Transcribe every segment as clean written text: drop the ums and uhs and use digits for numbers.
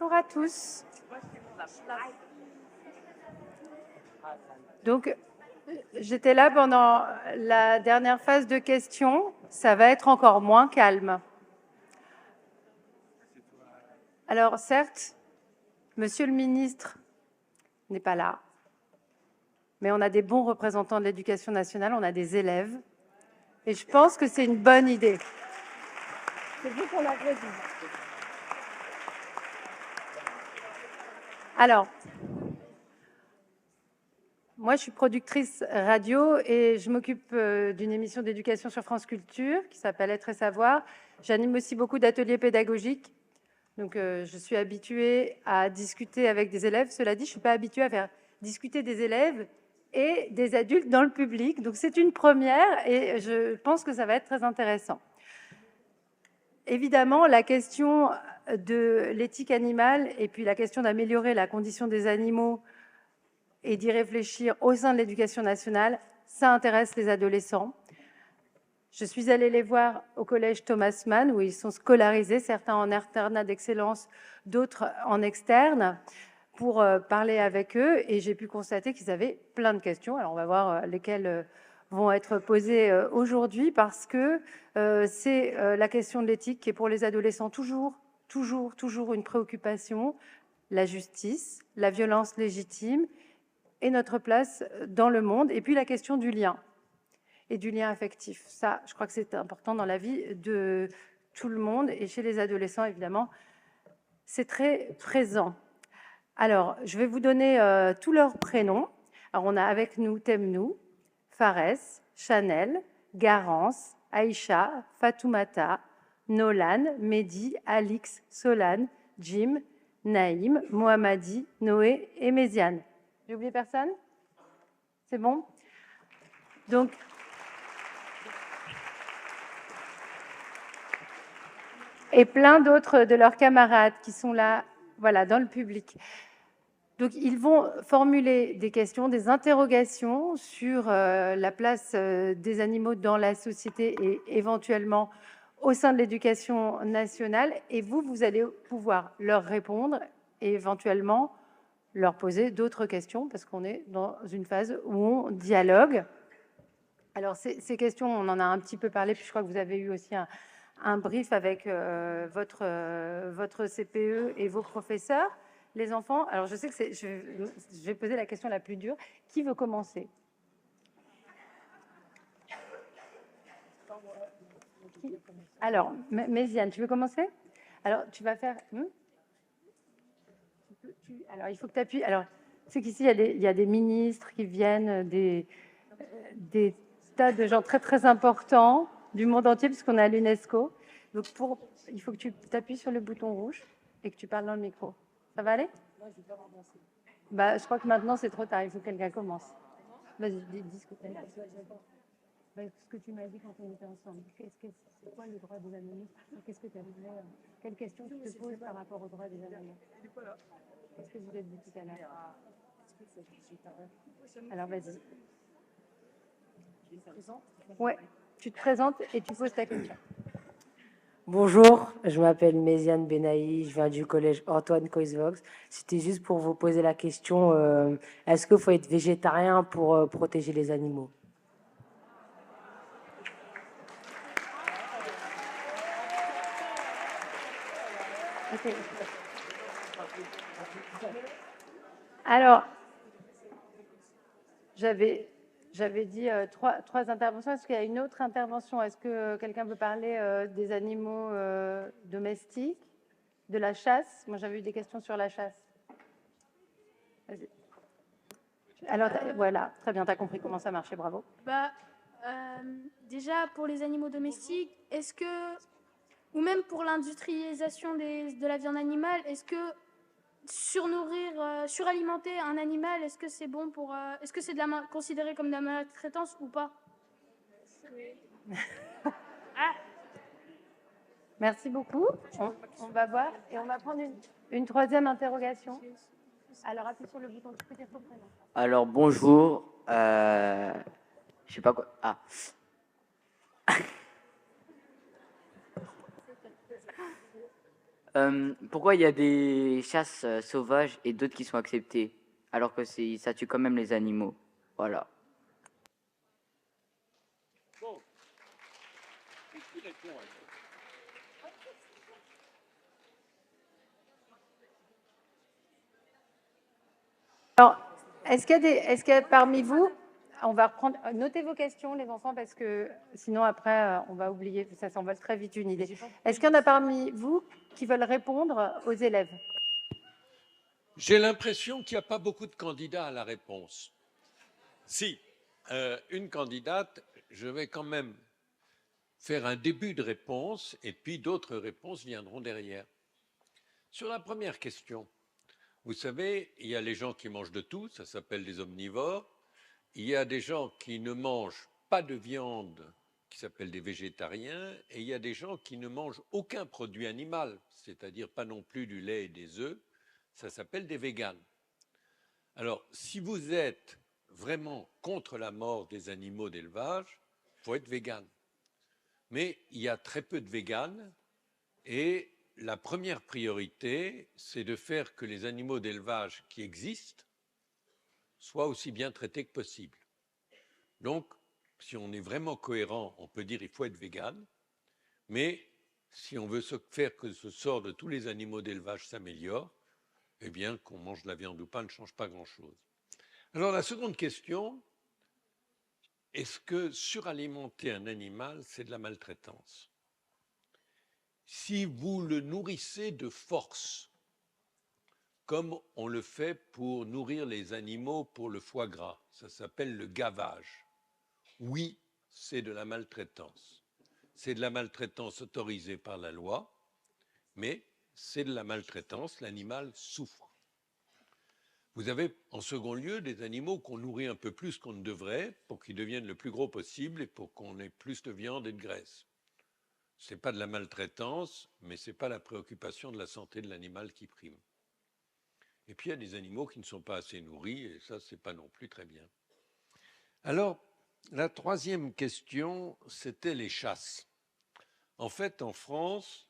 Bonjour à tous. Donc, j'étais là pendant la dernière phase de questions. Ça va être encore moins calme. Alors, certes, Monsieur le ministre n'est pas là, mais on a des bons représentants de l'éducation nationale, on a des élèves, et je pense que c'est une bonne idée. C'est vous qu'on a dit. Alors, moi, je suis productrice radio et je m'occupe d'une émission d'éducation sur France Culture qui s'appelle Être et Savoir. J'anime aussi beaucoup d'ateliers pédagogiques. Donc, je suis habituée à discuter avec des élèves. Cela dit, je ne suis pas habituée à faire discuter des élèves et des adultes dans le public. Donc, c'est une première et je pense que ça va être très intéressant. Évidemment, la question de l'éthique animale et puis la question d'améliorer la condition des animaux et d'y réfléchir au sein de l'éducation nationale, ça intéresse les adolescents. Je suis allée les voir au collège Thomas Mann, où ils sont scolarisés, certains en internat d'excellence, d'autres en externe, pour parler avec eux, et j'ai pu constater qu'ils avaient plein de questions. Alors on va voir lesquelles vont être posées aujourd'hui, parce que c'est la question de l'éthique qui est pour les adolescents toujours une préoccupation, la justice, la violence légitime, et notre place dans le monde, et puis la question du lien et du lien affectif. Ça, je crois que c'est important dans la vie de tout le monde, et chez les adolescents, évidemment, c'est très présent. Alors, je vais vous donner tous leurs prénoms. Alors, on a avec nous Temnou, Fares, Chanel, Garance, Aïcha, Fatoumata, Nolan, Mehdi, Alix, Solane, Jim, Naïm, Mohammadi, Noé et Méziane. J'ai oublié personne? C'est bon? Donc, et plein d'autres de leurs camarades qui sont là, voilà, dans le public. Donc, ils vont formuler des questions, des interrogations sur la place des animaux dans la société et éventuellement au sein de l'éducation nationale. Et vous allez pouvoir leur répondre et éventuellement leur poser d'autres questions, parce qu'on est dans une phase où on dialogue. Alors, ces questions, on en a un petit peu parlé, puis je crois que vous avez eu aussi un brief avec votre CPE et vos professeurs. Les enfants, alors je sais que je vais poser la question la plus dure. Qui veut commencer? Alors, Méziane, tu veux commencer? Alors, tu vas faire... alors, il faut que tu appuies. Alors, tu sais qu'ici, il y a des ministres qui viennent, des tas de gens très, très importants du monde entier, puisqu'on est à l'UNESCO. Donc, il faut que tu t'appuies sur le bouton rouge et que tu parles dans le micro. Ça va aller? Bah, je crois que maintenant, c'est trop tard. Il faut que quelqu'un commence. Vas-y, dis ce que tu as dit. Ce que tu m'as dit quand on était ensemble. C'est quoi le droit des animaux? Qu'est-ce que tu as dit? Quelle question tu te poses par rapport au droit des animaux? Qu'est-ce que vous avez dit tout à l'heure? Alors, vas-y. Ouais, tu te présentes et tu poses ta question. Bonjour, je m'appelle Méziane Benahi, je viens du collège Antoine Coisvox. C'était juste pour vous poser la question, est-ce qu'il faut être végétarien pour protéger les animaux? Okay. Alors, j'avais dit trois interventions. Est-ce qu'il y a une autre intervention? Est-ce que quelqu'un veut parler des animaux domestiques, de la chasse? Moi, j'avais eu des questions sur la chasse. Vas-y. Alors, voilà, très bien, tu as compris comment ça marchait, bravo. Déjà, pour les animaux domestiques, est-ce que, ou même pour l'industrialisation de la viande animale, est-ce que surnourrir, suralimenter un animal, est-ce que c'est bon pour... est-ce que c'est considéré comme de la maltraitance ou pas? Merci beaucoup. On va voir et on va prendre une troisième interrogation. Alors, appuie sur le bouton, tu peux dire ton prénom. Alors, bonjour. Je sais pas quoi. Ah. Pourquoi il y a des chasses sauvages et d'autres qui sont acceptées, alors que ça tue quand même les animaux? Voilà. Alors, est-ce qu'il y a parmi vous, on va reprendre, notez vos questions, les enfants, parce que sinon après, on va oublier, ça s'envole très vite une idée. Est-ce qu'il y en a parmi vous qui veulent répondre aux élèves? J'ai l'impression qu'il n'y a pas beaucoup de candidats à la réponse. Si, une candidate, je vais quand même faire un début de réponse et puis d'autres réponses viendront derrière. Sur la première question, vous savez, il y a les gens qui mangent de tout, ça s'appelle des omnivores. Il y a des gens qui ne mangent pas de viande, qui s'appellent des végétariens, et il y a des gens qui ne mangent aucun produit animal, c'est-à-dire pas non plus du lait et des œufs, ça s'appelle des véganes. Alors, si vous êtes vraiment contre la mort des animaux d'élevage, il faut être végane. Mais il y a très peu de véganes et la première priorité, c'est de faire que les animaux d'élevage qui existent soient aussi bien traités que possible. Donc, si on est vraiment cohérent, on peut dire qu'il faut être végane, mais si on veut faire que ce sort de tous les animaux d'élevage s'améliore, eh bien, qu'on mange de la viande ou pas ne change pas grand-chose. Alors, la seconde question, est-ce que suralimenter un animal, c'est de la maltraitance? Si vous le nourrissez de force, comme on le fait pour nourrir les animaux pour le foie gras, ça s'appelle le gavage. Oui, c'est de la maltraitance. C'est de la maltraitance autorisée par la loi, mais c'est de la maltraitance, l'animal souffre. Vous avez en second lieu des animaux qu'on nourrit un peu plus qu'on ne devrait pour qu'ils deviennent le plus gros possible et pour qu'on ait plus de viande et de graisse. Ce n'est pas de la maltraitance, mais ce n'est pas la préoccupation de la santé de l'animal qui prime. Et puis il y a des animaux qui ne sont pas assez nourris, et ça, ce n'est pas non plus très bien. Alors, la troisième question, c'était les chasses. En fait, en France,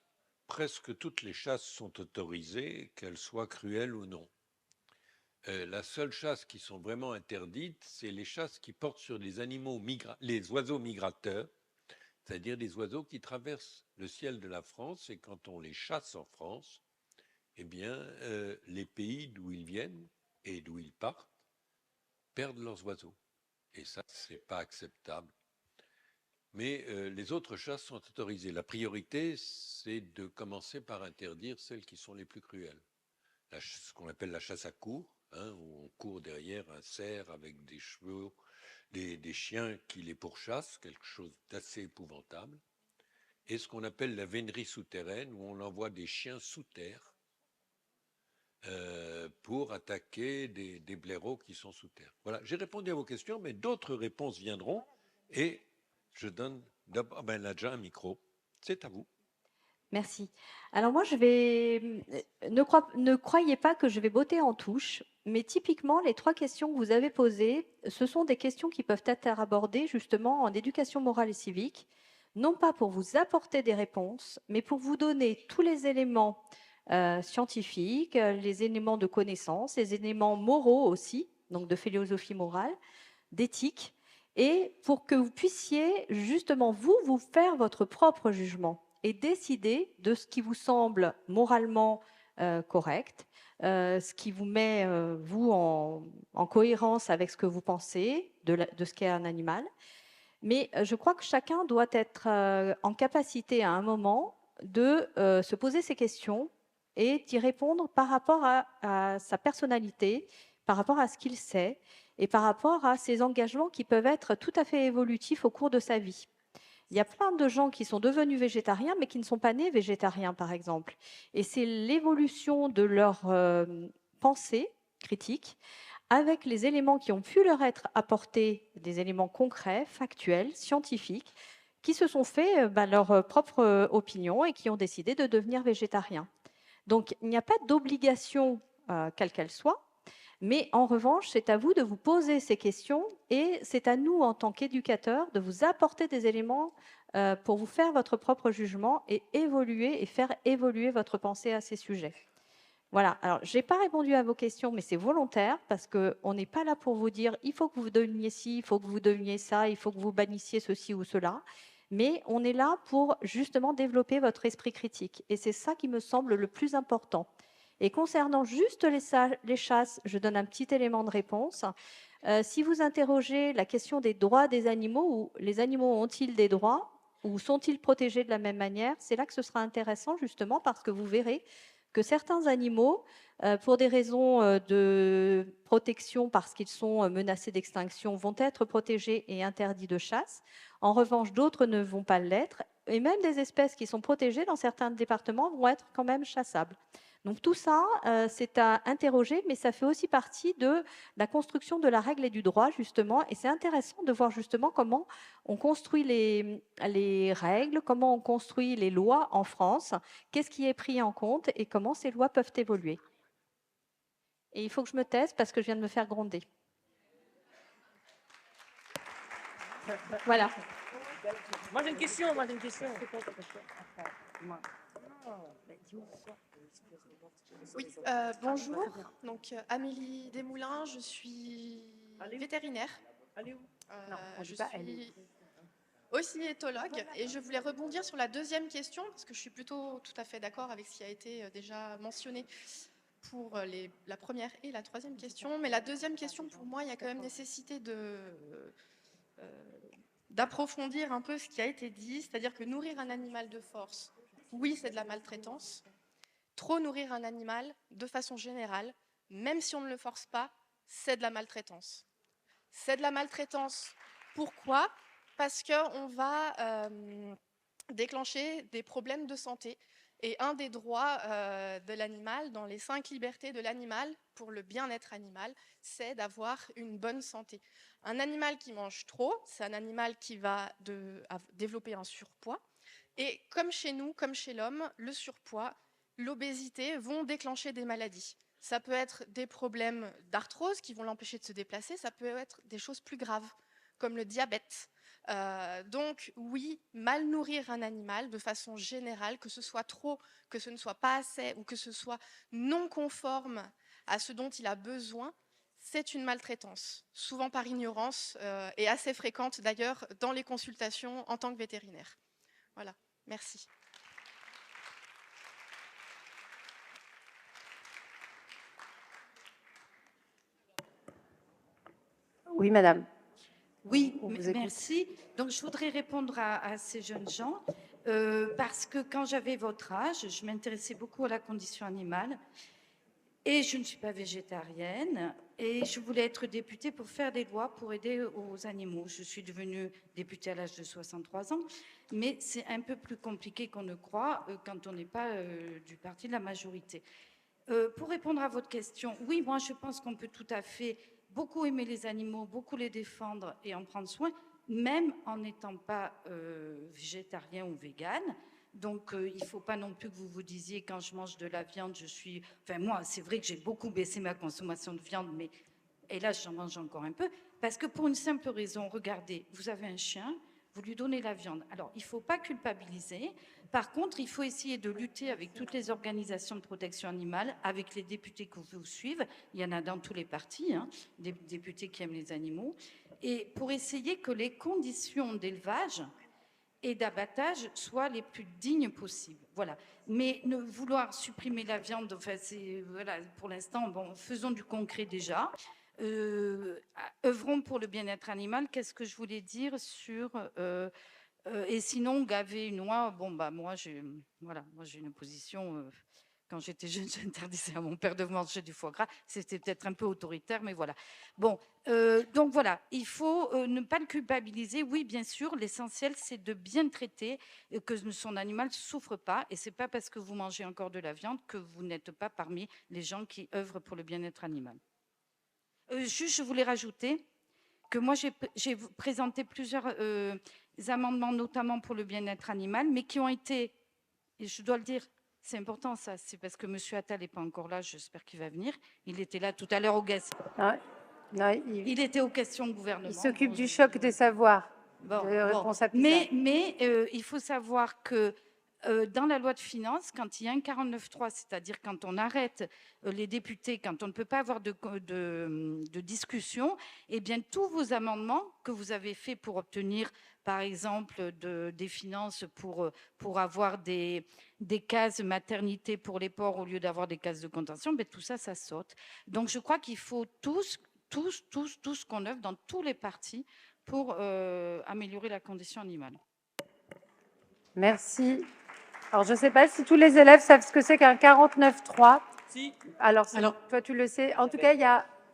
presque toutes les chasses sont autorisées, qu'elles soient cruelles ou non. La seule chasse qui sont vraiment interdites, c'est les chasses qui portent sur les animaux les oiseaux migrateurs, c'est-à-dire des oiseaux qui traversent le ciel de la France, et quand on les chasse en France, eh bien, les pays d'où ils viennent et d'où ils partent perdent leurs oiseaux. Et ça, ce n'est pas acceptable. Mais les autres chasses sont autorisées. La priorité, c'est de commencer par interdire celles qui sont les plus cruelles. Ce qu'on appelle la chasse à courre, où on court derrière un cerf avec des chevaux, des chiens qui les pourchassent, quelque chose d'assez épouvantable. Et ce qu'on appelle la vénerie souterraine, où on envoie des chiens sous terre pour attaquer des blaireaux qui sont sous terre. Voilà, j'ai répondu à vos questions, mais d'autres réponses viendront. Et je donne d'abord, elle a déjà un micro, c'est à vous. Merci. Alors moi, ne croyez pas que je vais botter en touche, mais typiquement, les 3 questions que vous avez posées, ce sont des questions qui peuvent être abordées justement en éducation morale et civique, non pas pour vous apporter des réponses, mais pour vous donner tous les éléments scientifiques, les éléments de connaissance, les éléments moraux aussi, donc de philosophie morale, d'éthique, et pour que vous puissiez justement vous faire votre propre jugement et décider de ce qui vous semble moralement correct, ce qui vous met, vous, en cohérence avec ce que vous pensez de ce qu'est un animal. Mais je crois que chacun doit être en capacité à un moment de se poser ces questions et d'y répondre par rapport à sa personnalité, par rapport à ce qu'il sait et par rapport à ses engagements qui peuvent être tout à fait évolutifs au cours de sa vie. Il y a plein de gens qui sont devenus végétariens, mais qui ne sont pas nés végétariens, par exemple. Et c'est l'évolution de leur pensée critique, avec les éléments qui ont pu leur être apportés, des éléments concrets, factuels, scientifiques, qui se sont fait leur propre opinion et qui ont décidé de devenir végétariens. Donc, il n'y a pas d'obligation, quelle qu'elle soit, mais en revanche, c'est à vous de vous poser ces questions et c'est à nous, en tant qu'éducateurs, de vous apporter des éléments pour vous faire votre propre jugement et évoluer et faire évoluer votre pensée à ces sujets. Voilà, alors je n'ai pas répondu à vos questions, mais c'est volontaire parce qu'on n'est pas là pour vous dire il faut que vous deveniez ci, il faut que vous deveniez ça, il faut que vous bannissiez ceci ou cela, mais on est là pour justement développer votre esprit critique. Et c'est ça qui me semble le plus important. Et concernant juste les chasses, je donne un petit élément de réponse. Si vous interrogez la question des droits des animaux, ou les animaux ont-ils des droits, ou sont-ils protégés de la même manière, c'est là que ce sera intéressant justement parce que vous verrez que certains animaux, pour des raisons de protection, parce qu'ils sont menacés d'extinction, vont être protégés et interdits de chasse. En revanche, d'autres ne vont pas l'être. Et même des espèces qui sont protégées dans certains départements vont être quand même chassables. Donc tout ça, c'est à interroger, mais ça fait aussi partie de la construction de la règle et du droit, justement. Et c'est intéressant de voir justement comment on construit les règles, comment on construit les lois en France, qu'est-ce qui est pris en compte et comment ces lois peuvent évoluer. Et il faut que je me taise parce que je viens de me faire gronder. Voilà. Moi j'ai une question, Oui, bonjour. Donc, Amélie Desmoulins, je suis vétérinaire. Je suis aussi éthologue et je voulais rebondir sur la deuxième question parce que je suis plutôt tout à fait d'accord avec ce qui a été déjà mentionné pour la première et la troisième question. Mais la deuxième question, pour moi, il y a quand même nécessité d'approfondir un peu ce qui a été dit, c'est-à-dire que nourrir un animal de force, oui, c'est de la maltraitance. Trop nourrir un animal, de façon générale, même si on ne le force pas, c'est de la maltraitance. C'est de la maltraitance. Pourquoi ? Parce qu'on va déclencher des problèmes de santé. Et un des droits de l'animal, dans les 5 libertés de l'animal, pour le bien-être animal, c'est d'avoir une bonne santé. Un animal qui mange trop, c'est un animal qui va développer un surpoids. Et comme chez nous, comme chez l'homme, le surpoids, l'obésité vont déclencher des maladies. Ça peut être des problèmes d'arthrose qui vont l'empêcher de se déplacer, ça peut être des choses plus graves, comme le diabète. Donc oui, mal nourrir un animal de façon générale, que ce soit trop, que ce ne soit pas assez ou que ce soit non conforme à ce dont il a besoin, c'est une maltraitance, souvent par ignorance et assez fréquente d'ailleurs dans les consultations en tant que vétérinaire. Voilà, merci. Oui, madame. Oui, On vous écoute. merci. Donc, je voudrais répondre à ces jeunes gens parce que quand j'avais votre âge, je m'intéressais beaucoup à la condition animale et je ne suis pas végétarienne et je voulais être députée pour faire des lois pour aider aux animaux. Je suis devenue députée à l'âge de 63 ans, mais c'est un peu plus compliqué qu'on ne croit quand on n'est pas du parti de la majorité. Pour répondre à votre question, oui, moi je pense qu'on peut tout à fait beaucoup aimer les animaux, beaucoup les défendre et en prendre soin, même en n'étant pas végétarien ou végane. Donc, il ne faut pas non plus que vous vous disiez, quand je mange de la viande, je suis... Enfin, moi, c'est vrai que j'ai beaucoup baissé ma consommation de viande, mais hélas, j'en mange encore un peu. Parce que pour une simple raison, regardez, vous avez un chien, vous lui donnez la viande. Alors, il ne faut pas culpabiliser. Par contre, il faut essayer de lutter avec toutes les organisations de protection animale, avec les députés que vous suivez. Il y en a dans tous les partis, hein, des députés qui aiment les animaux. Et pour essayer que les conditions d'élevage et d'abattage soient les plus dignes possibles. Voilà. Mais ne vouloir supprimer la viande, enfin, voilà, pour l'instant, bon, faisons du concret déjà. Œuvrons pour le bien-être animal. Qu'est-ce que je voulais dire sur... et sinon, gaver une oie, bon, bah, moi, j'ai une position... quand j'étais jeune, j'interdisais à mon père de manger du foie gras. C'était peut-être un peu autoritaire, mais voilà. Bon, donc voilà, il faut ne pas le culpabiliser. Oui, bien sûr, l'essentiel, c'est de bien traiter, que son animal ne souffre pas. Et ce n'est pas parce que vous mangez encore de la viande que vous n'êtes pas parmi les gens qui œuvrent pour le bien-être animal. Juste, je voulais rajouter que moi, j'ai présenté plusieurs amendements, notamment pour le bien-être animal, mais qui ont été, et je dois le dire, c'est important ça, c'est parce que M. Attal n'est pas encore là, j'espère qu'il va venir. Il était là tout à l'heure au gaz. Non, Il était aux questions de gouvernement. il s'occupe du choc des savoirs. Bon, de bon. réponse à Pisa. Mais il faut savoir que dans la loi de finances, quand il y a un 49.3, c'est-à-dire quand on arrête les députés, quand on ne peut pas avoir de discussion, eh bien, tous vos amendements que vous avez faits pour obtenir, par exemple, des finances pour avoir des cases maternité pour les ports au lieu d'avoir des cases de contention, ben, tout ça, ça saute. Donc, je crois qu'il faut tous qu'on œuvre dans tous les partis pour améliorer la condition animale. Merci. Alors, je ne sais pas si tous les élèves savent ce que c'est qu'un 49.3. Si. Alors, toi, tu le sais. En tout cas,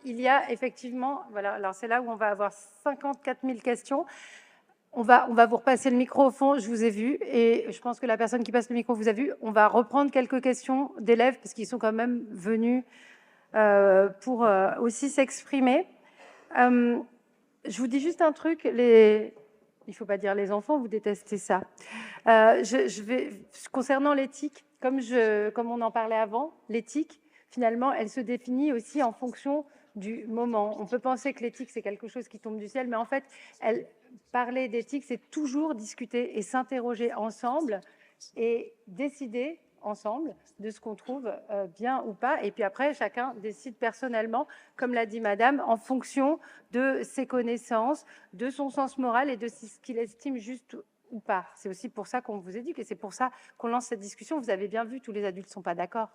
il y a effectivement, voilà, alors c'est là où on va avoir 54 000 questions. On va vous repasser le micro au fond, je vous ai vu, et je pense que la personne qui passe le micro vous a vu. On va reprendre quelques questions d'élèves, parce qu'ils sont quand même venus pour aussi s'exprimer. Je vous dis juste un truc, il ne faut pas dire les enfants, vous détestez ça. Concernant l'éthique, comme on en parlait avant, l'éthique, finalement, elle se définit aussi en fonction du moment. On peut penser que l'éthique, c'est quelque chose qui tombe du ciel, mais en fait, parler d'éthique, c'est toujours discuter et s'interroger ensemble et décider ensemble de ce qu'on trouve bien ou pas. Et puis après, chacun décide personnellement, comme l'a dit madame, en fonction de ses connaissances, de son sens moral et de ce qu'il estime juste ou pas. C'est aussi pour ça qu'on vous éduque et c'est pour ça qu'on lance cette discussion. Vous avez bien vu, tous les adultes ne sont pas d'accord.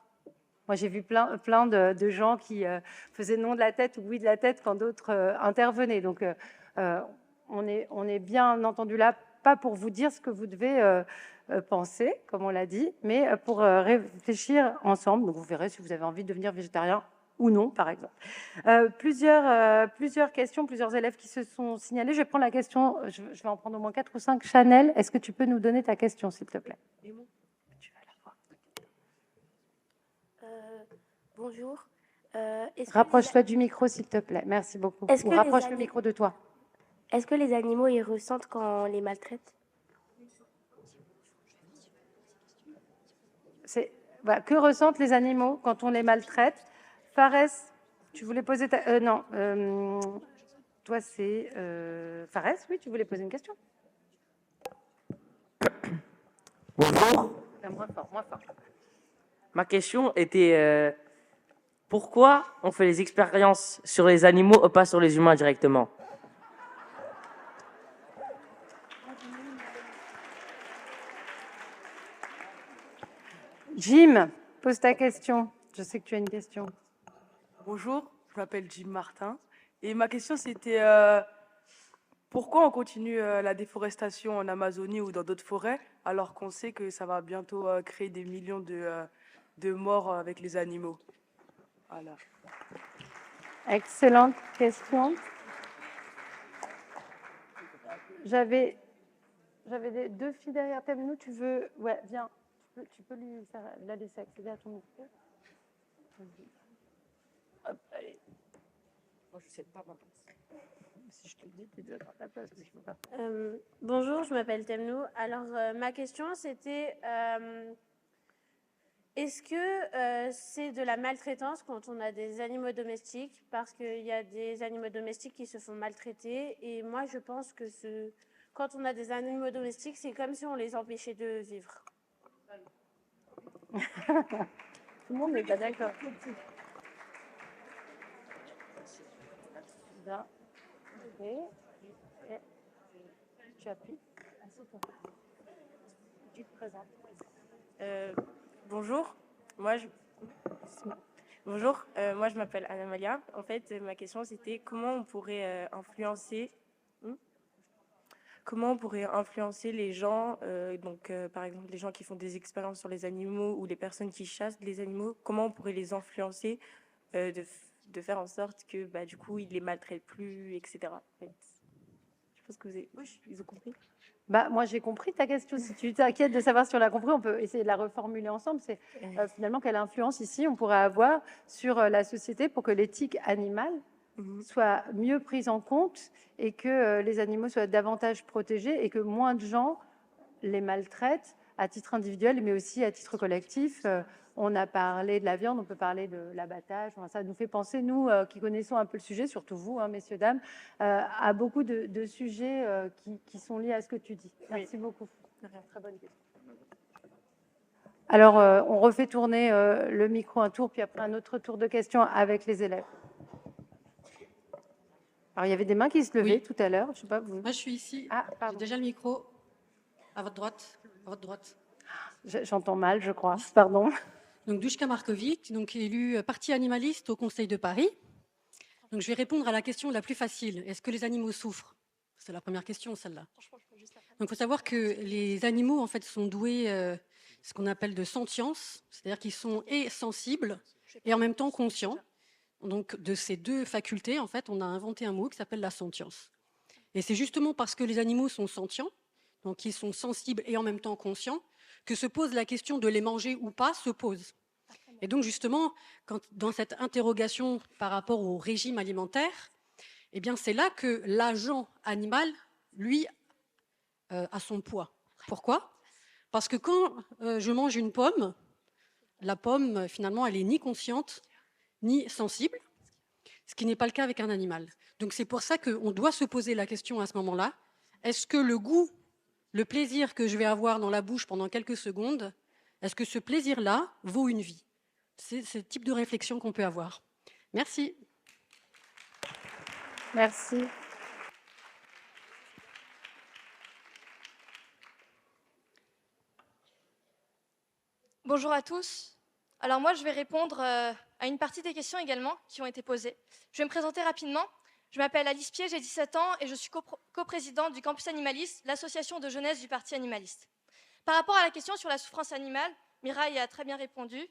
Moi, j'ai vu plein de gens qui faisaient non de la tête ou oui de la tête quand d'autres intervenaient. Donc, on est bien entendu là, pas pour vous dire ce que vous devez penser, comme on l'a dit, mais pour réfléchir ensemble. Donc, vous verrez si vous avez envie de devenir végétarien ou non, par exemple. Plusieurs questions, plusieurs élèves qui se sont signalés. Je vais prendre la question, je vais en prendre au moins 4 ou 5. Chanel, est-ce que tu peux nous donner ta question, s'il te plaît? Bonjour. Rapproche-toi du micro, s'il te plaît. Merci beaucoup. Ou rapproche le micro de toi. Est-ce que les animaux, ils ressentent quand on les maltraite? Voilà, que ressentent les animaux quand on les maltraite? Fares, tu voulais poser ta... non, toi c'est... Fares, oui, tu voulais poser une question? Bonjour. Moins fort, moins fort. Ma question était pourquoi on fait les expériences sur les animaux et pas sur les humains directement? Jim, pose ta question. Je sais que tu as une question. Bonjour, je m'appelle Jim Martin. Et ma question, c'était pourquoi on continue la déforestation en Amazonie ou dans d'autres forêts, alors qu'on sait que ça va bientôt créer des millions de morts avec les animaux? Voilà. Excellente question. J'avais deux filles derrière Temnou. Tu veux... Ouais, viens. Tu peux lui faire, la laisser accéder à ton micro. Hop, allez. Moi, je ne sais pas ma place. Si je te le dis, tu dois prendre ta place. Parce qu'il faut pas. Bonjour, je m'appelle Temnou. Alors, ma question, c'était est-ce que c'est de la maltraitance quand on a des animaux domestiques? Parce qu'il y a des animaux domestiques qui se font maltraiter. Et moi, je pense que quand on a des animaux domestiques, c'est comme si on les empêchait de vivre. Tout le monde n'est pas d'accord. Bien. Et tu appuies. Tu te présentes. Bonjour, moi je m'appelle Anna-Malia. En fait, ma question c'était comment on pourrait influencer les gens, par exemple les gens qui font des expériences sur les animaux ou les personnes qui chassent les animaux, comment on pourrait les influencer de faire en sorte que du coup ils les maltraitent plus, etc. En fait, je pense que ils ont compris. Moi, j'ai compris ta question. Si tu t'inquiètes de savoir si on l'a compris, on peut essayer de la reformuler ensemble. C'est finalement quelle influence ici on pourrait avoir sur la société pour que l'éthique animale soit mieux prise en compte et que les animaux soient davantage protégés et que moins de gens les maltraitent à titre individuel, mais aussi à titre collectif, On a parlé de la viande, on peut parler de l'abattage. Enfin, ça nous fait penser, nous qui connaissons un peu le sujet, surtout vous, hein, messieurs, dames, à beaucoup de sujets qui sont liés à ce que tu dis. Merci beaucoup. Très bonne question. Alors, on refait tourner le micro un tour, puis après un autre tour de questions avec les élèves. Alors, il y avait des mains qui se levaient tout à l'heure. Je sais pas, vous... Moi, je suis ici. Ah, j'ai déjà le micro. À votre droite. À votre droite. J'entends mal, je crois. Pardon. Donc, Duška Markovic, donc élu parti animaliste au Conseil de Paris. Donc, je vais répondre à la question la plus facile. Est-ce que les animaux souffrent? C'est la première question, celle-là. Donc, il faut savoir que les animaux, en fait, sont doués ce qu'on appelle de sentience, c'est-à-dire qu'ils sont et sensibles et en même temps conscients. Donc, de ces deux facultés, en fait, on a inventé un mot qui s'appelle la sentience. Et c'est justement parce que les animaux sont sentients, donc ils sont sensibles et en même temps conscients, que se pose la question de les manger ou pas se pose. Et donc, justement, dans cette interrogation par rapport au régime alimentaire, eh bien, c'est là que l'agent animal, lui, a son poids. Pourquoi? Parce que quand je mange une pomme, la pomme, finalement, elle n'est ni consciente, ni sensible, ce qui n'est pas le cas avec un animal. Donc c'est pour ça qu'on doit se poser la question à ce moment-là, est-ce que le goût, le plaisir que je vais avoir dans la bouche pendant quelques secondes, est-ce que ce plaisir-là vaut une vie? C'est ce type de réflexion qu'on peut avoir. Merci. Merci. Bonjour à tous. Alors moi, je vais répondre à une partie des questions également qui ont été posées. Je vais me présenter rapidement. Je m'appelle Alice Pied, j'ai 17 ans et je suis coprésidente du Campus Animaliste, l'association de jeunesse du Parti animaliste. Par rapport à la question sur la souffrance animale, Mireille a très bien répondu.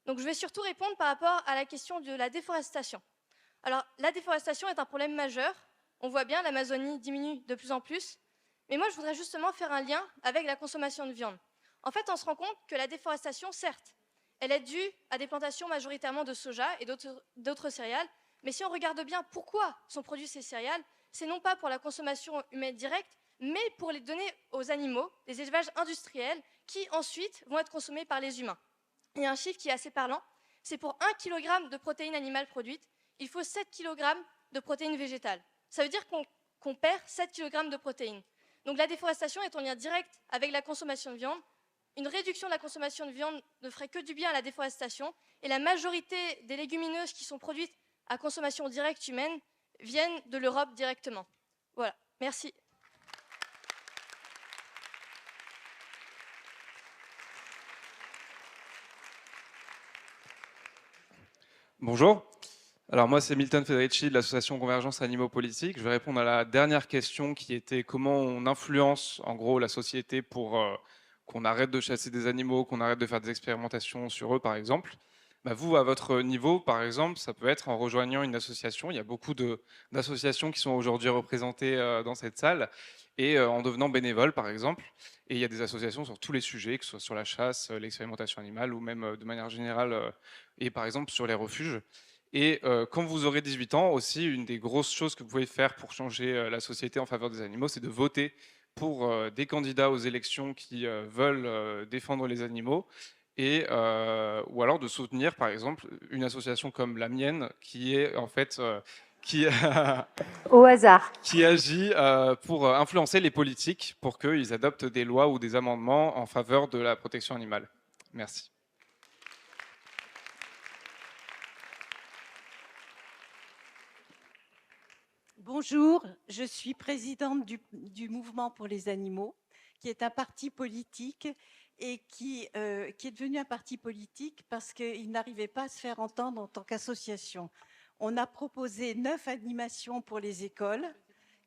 Donc je vais surtout répondre par rapport à la question de la déforestation. Alors la déforestation est un problème majeur. On voit bien, l'Amazonie diminue de plus en plus. Mais moi, je voudrais justement faire un lien avec la consommation de viande. En fait, on se rend compte que la déforestation, certes, elle est due à des plantations majoritairement de soja et d'autres céréales. Mais si on regarde bien pourquoi sont produits ces céréales, c'est non pas pour la consommation humaine directe, mais pour les donner aux animaux, des élevages industriels qui ensuite vont être consommés par les humains. Il y a un chiffre qui est assez parlant, c'est pour 1 kg de protéines animales produites, il faut 7 kg de protéines végétales. Ça veut dire qu'on perd 7 kg de protéines. Donc la déforestation est en lien direct avec la consommation de viande. Une réduction de la consommation de viande ne ferait que du bien à la déforestation et la majorité des légumineuses qui sont produites à consommation directe humaine viennent de l'Europe directement. Voilà, merci. Bonjour. Alors moi, c'est Milton Federici de l'association Convergence Animaux Politiques. Je vais répondre à la dernière question qui était comment on influence en gros la société pour qu'on arrête de chasser des animaux, qu'on arrête de faire des expérimentations sur eux par exemple. Bah vous, à votre niveau, par exemple, ça peut être en rejoignant une association. Il y a beaucoup d'associations qui sont aujourd'hui représentées dans cette salle et en devenant bénévole par exemple. Et il y a des associations sur tous les sujets, que ce soit sur la chasse, l'expérimentation animale ou même de manière générale et par exemple sur les refuges. Et quand vous aurez 18 ans, aussi, une des grosses choses que vous pouvez faire pour changer la société en faveur des animaux, c'est de voter pour des candidats aux élections qui veulent défendre les animaux, et, ou alors de soutenir, par exemple, une association comme la mienne, qui est en fait... Au hasard. Qui agit pour influencer les politiques pour qu'ils adoptent des lois ou des amendements en faveur de la protection animale. Merci. Bonjour, je suis présidente du Mouvement pour les animaux, qui est un parti politique et qui est devenu un parti politique parce qu'il n'arrivait pas à se faire entendre en tant qu'association. On a proposé 9 animations pour les écoles,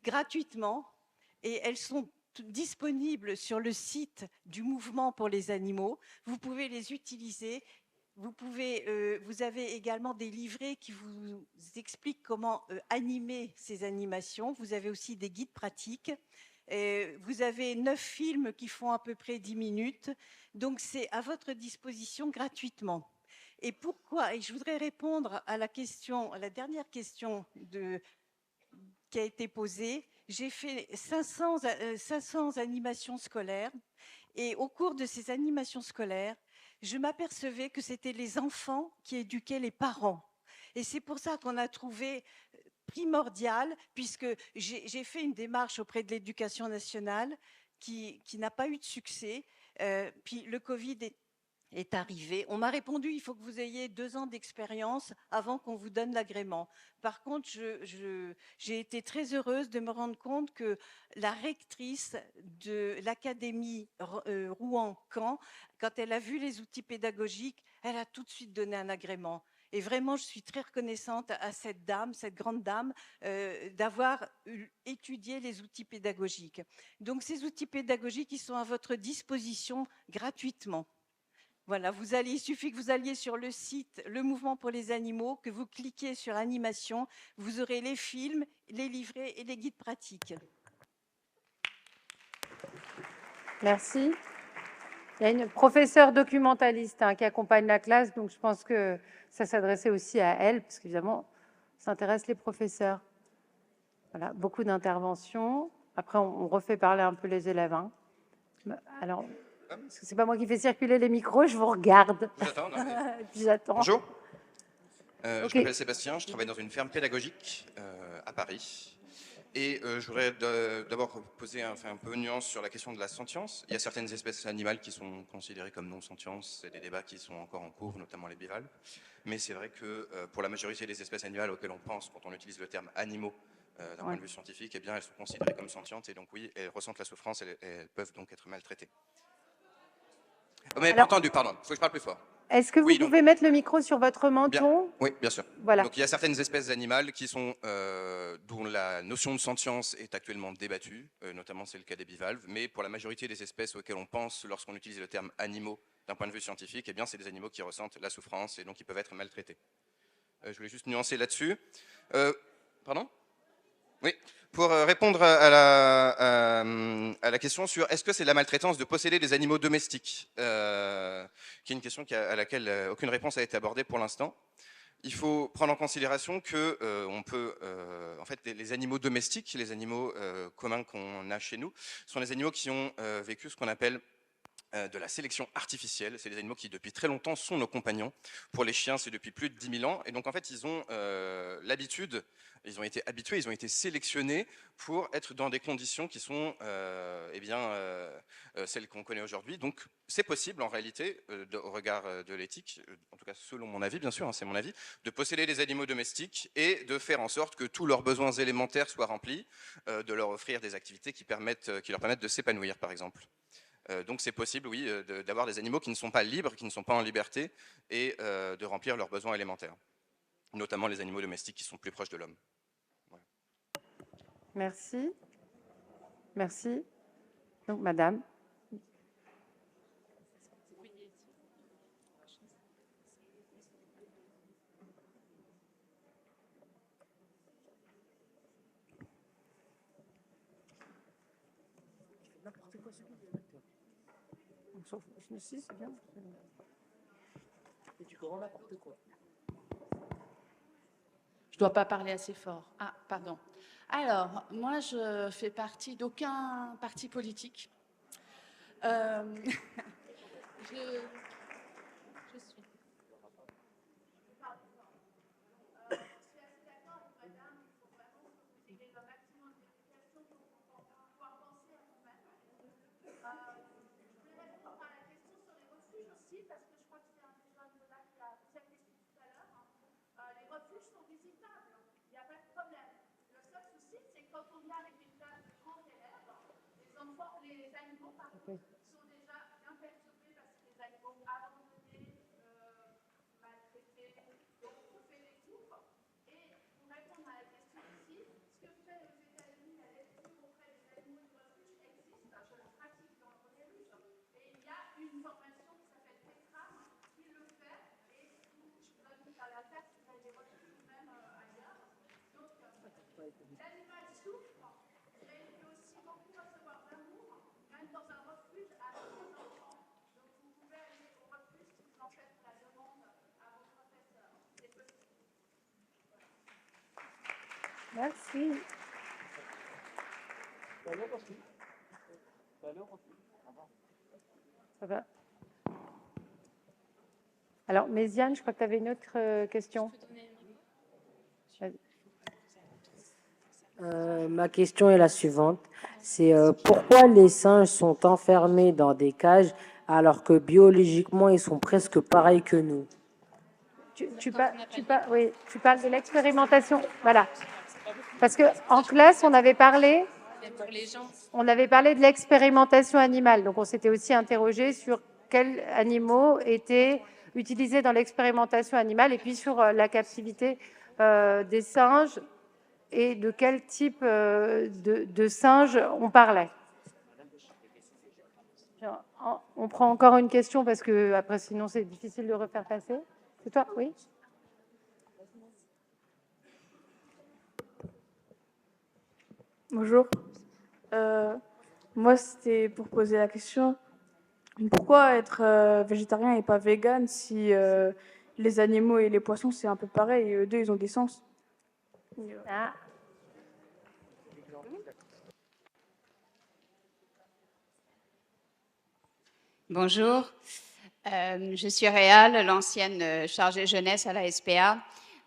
gratuitement, et elles sont disponibles sur le site du Mouvement pour les animaux. Vous pouvez les utiliser. Vous avez également des livrets qui vous expliquent comment animer ces animations. Vous avez aussi des guides pratiques. Vous avez 9 films qui font à peu près 10 minutes. Donc, c'est à votre disposition gratuitement. Et pourquoi? Et je voudrais répondre à la dernière question qui a été posée. J'ai fait 500 animations scolaires. Et au cours de ces animations scolaires, je m'apercevais que c'était les enfants qui éduquaient les parents. Et c'est pour ça qu'on a trouvé primordial, puisque j'ai fait une démarche auprès de l'Éducation nationale qui n'a pas eu de succès. Puis le Covid est arrivé. On m'a répondu, il faut que vous ayez 2 ans d'expérience avant qu'on vous donne l'agrément. Par contre, j'ai été très heureuse de me rendre compte que la rectrice de l'Académie Rouen-Caen, quand elle a vu les outils pédagogiques, elle a tout de suite donné un agrément. Et vraiment, je suis très reconnaissante à cette dame, cette grande dame, d'avoir étudié les outils pédagogiques. Donc, ces outils pédagogiques, ils sont à votre disposition gratuitement. Voilà, il suffit que vous alliez sur le site Le Mouvement pour les animaux, que vous cliquiez sur animation, vous aurez les films, les livrets et les guides pratiques. Merci. Il y a une professeure documentaliste qui accompagne la classe, donc je pense que ça s'adressait aussi à elle, parce qu'évidemment, ça intéresse les professeurs. Voilà, beaucoup d'interventions. Après, on refait parler un peu les élèves. Alors, parce que c'est pas moi qui fais circuler les micros, je vous regarde. J'attends. Et puis j'attends. Bonjour. Ok. Je m'appelle Sébastien, je travaille dans une ferme pédagogique à Paris. Et je voudrais d'abord poser un peu une nuance sur la question de la sentience. Il y a certaines espèces animales qui sont considérées comme non sentientes. C'est des débats qui sont encore en cours, notamment les bivalves. Mais c'est vrai que pour la majorité des espèces animales auxquelles on pense quand on utilise le terme animaux d'un point de vue scientifique, eh bien, elles sont considérées comme sentientes. Et donc oui, elles ressentent la souffrance et elles peuvent donc être maltraitées. Vous m'avez pas entendu, pardon. Il faut que je parle plus fort. Est-ce que vous pouvez mettre le micro sur votre menton? Oui, bien sûr. Voilà. Donc il y a certaines espèces animales qui sont, dont la notion de sentience est actuellement débattue, notamment c'est le cas des bivalves, mais pour la majorité des espèces auxquelles on pense lorsqu'on utilise le terme animaux d'un point de vue scientifique, eh bien c'est des animaux qui ressentent la souffrance et donc qui peuvent être maltraités. Je voulais juste nuancer là-dessus. Pardon? Oui, pour répondre à la question sur est-ce que c'est de la maltraitance de posséder des animaux domestiques, qui est une question à laquelle aucune réponse a été abordée pour l'instant. Il faut prendre en considération que on peut, en fait, les animaux domestiques, les animaux communs qu'on a chez nous, sont les animaux qui ont vécu ce qu'on appelle de la sélection artificielle. C'est des animaux qui depuis très longtemps sont nos compagnons. Pour les chiens, c'est depuis plus de 10 000 ans. Et donc en fait, ils ont l'habitude, ils ont été habitués, ils ont été sélectionnés pour être dans des conditions qui sont celles qu'on connaît aujourd'hui. Donc c'est possible en réalité, au regard de l'éthique, en tout cas selon mon avis, bien sûr, c'est mon avis, de posséder des animaux domestiques et de faire en sorte que tous leurs besoins élémentaires soient remplis, de leur offrir des activités qui leur permettent de s'épanouir, par exemple. Donc c'est possible, oui, d'avoir des animaux qui ne sont pas libres, qui ne sont pas en liberté, et de remplir leurs besoins élémentaires, notamment les animaux domestiques qui sont plus proches de l'homme. Voilà. Merci. Merci. Donc, madame. Si, c'est bien. C'est du grand n'importe quoi. Je ne dois pas parler assez fort. Ah, pardon. Alors, moi, je fais partie d'aucun parti politique. Je suis... Parce que je crois que c'est un des jeunes là qui a posé la question tout à l'heure. Les refuges sont visitables, il n'y a pas de problème. Le seul souci, c'est quand on vient avec une classe de grands élèves, les animaux sont déjà bien perturbés parce que les animaux abandonnés, maltraités, donc on fait des tours. Et pour répondre à la question ici, ce que fait aux États-Unis la lecture auprès des animaux de refuge existe, je le pratique dans le ruche. Et il y a une formation qui s'appelle qui le fait, et je vous invite à la faire si vous avez des refuges ou même ailleurs. Donc, l'animal souffre, mais il peut aussi beaucoup recevoir d'amour, même dans un refuge avec des enfants. Donc, vous pouvez aller au refuge si vous en faites la demande à vos professeurs. C'est possible. Merci. Ça va. Alors, Méziane, je crois que tu avais une autre question. Ma question est la suivante. C'est pourquoi les singes sont enfermés dans des cages alors que biologiquement, ils sont presque pareils que nous? Tu parles de l'expérimentation. Voilà. Parce qu'en classe, on avait parlé de l'expérimentation animale. Donc, on s'était aussi interrogé sur quels animaux étaient utilisés dans l'expérimentation animale et puis sur la captivité des singes et de quel type de singes on parlait. On prend encore une question parce que après, sinon, c'est difficile de refaire passer. C'est toi? Oui. Bonjour. Moi, c'était pour poser la question, pourquoi être végétarien et pas vegan si les animaux et les poissons, c'est un peu pareil, et eux deux, ils ont des sens. Ah. Bonjour, je suis Réal, l'ancienne chargée jeunesse à la SPA.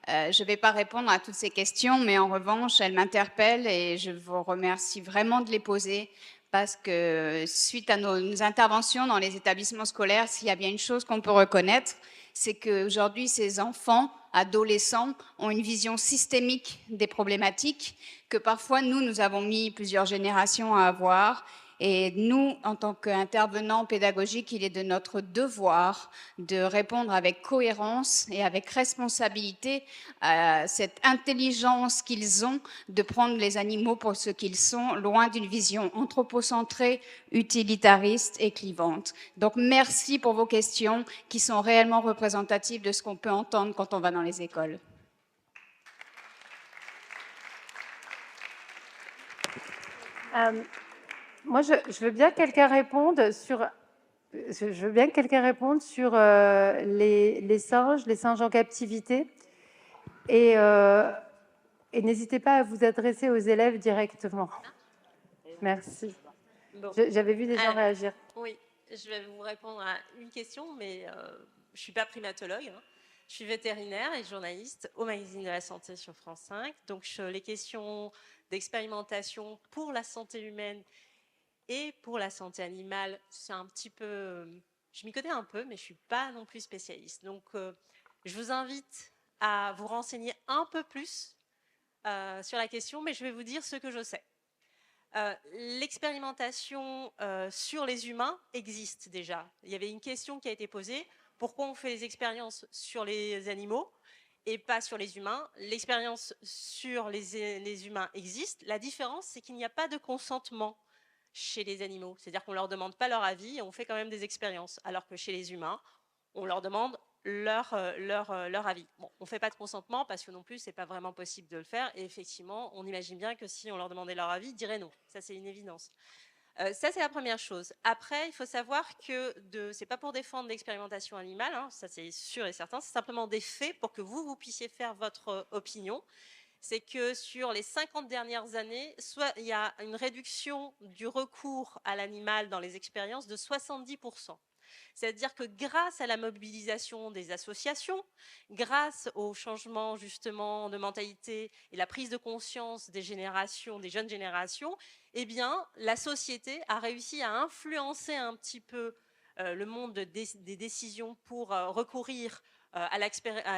Je ne vais pas répondre à toutes ces questions, mais en revanche, elles m'interpellent et je vous remercie vraiment de les poser parce que suite à nos interventions dans les établissements scolaires, s'il y a bien une chose qu'on peut reconnaître, c'est qu'aujourd'hui, ces enfants, adolescents, ont une vision systémique des problématiques que parfois, nous avons mis plusieurs générations à avoir. Et nous, en tant qu'intervenants pédagogiques, il est de notre devoir de répondre avec cohérence et avec responsabilité à cette intelligence qu'ils ont de prendre les animaux pour ce qu'ils sont, loin d'une vision anthropocentrée, utilitariste et clivante. Donc, merci pour vos questions qui sont réellement représentatives de ce qu'on peut entendre quand on va dans les écoles. Moi, je veux bien que quelqu'un réponde sur, les singes en captivité. Et n'hésitez pas à vous adresser aux élèves directement. Merci. Bon. J'avais vu des gens réagir. Oui, je vais vous répondre à une question, mais je ne suis pas primatologue. Hein. Je suis vétérinaire et journaliste au magazine de la santé sur France 5. Donc, les questions d'expérimentation pour la santé humaine et pour la santé animale, c'est un petit peu... Je m'y connais un peu, mais je ne suis pas non plus spécialiste. Donc, je vous invite à vous renseigner un peu plus sur la question, mais je vais vous dire ce que je sais. L'expérimentation sur les humains existe déjà. Il y avait une question qui a été posée. Pourquoi on fait les expériences sur les animaux et pas sur les humains? L'expérience sur les humains existe. La différence, c'est qu'il n'y a pas de consentement chez les animaux. C'est-à-dire qu'on ne leur demande pas leur avis et on fait quand même des expériences. Alors que chez les humains, on leur demande leur avis. Bon, on ne fait pas de consentement parce que non plus, ce n'est pas vraiment possible de le faire. Et effectivement, on imagine bien que si on leur demandait leur avis, ils diraient non. Ça, c'est une évidence. Ça, c'est la première chose. Après, il faut savoir que ce n'est pas pour défendre l'expérimentation animale, hein, ça c'est sûr et certain, c'est simplement des faits pour que vous puissiez faire votre opinion. C'est que sur les 50 dernières années, soit il y a une réduction du recours à l'animal dans les expériences de 70%. C'est-à-dire que grâce à la mobilisation des associations, grâce au changement justement de mentalité et la prise de conscience des générations, des jeunes générations, eh bien, la société a réussi à influencer un petit peu le monde des décisions pour recourir à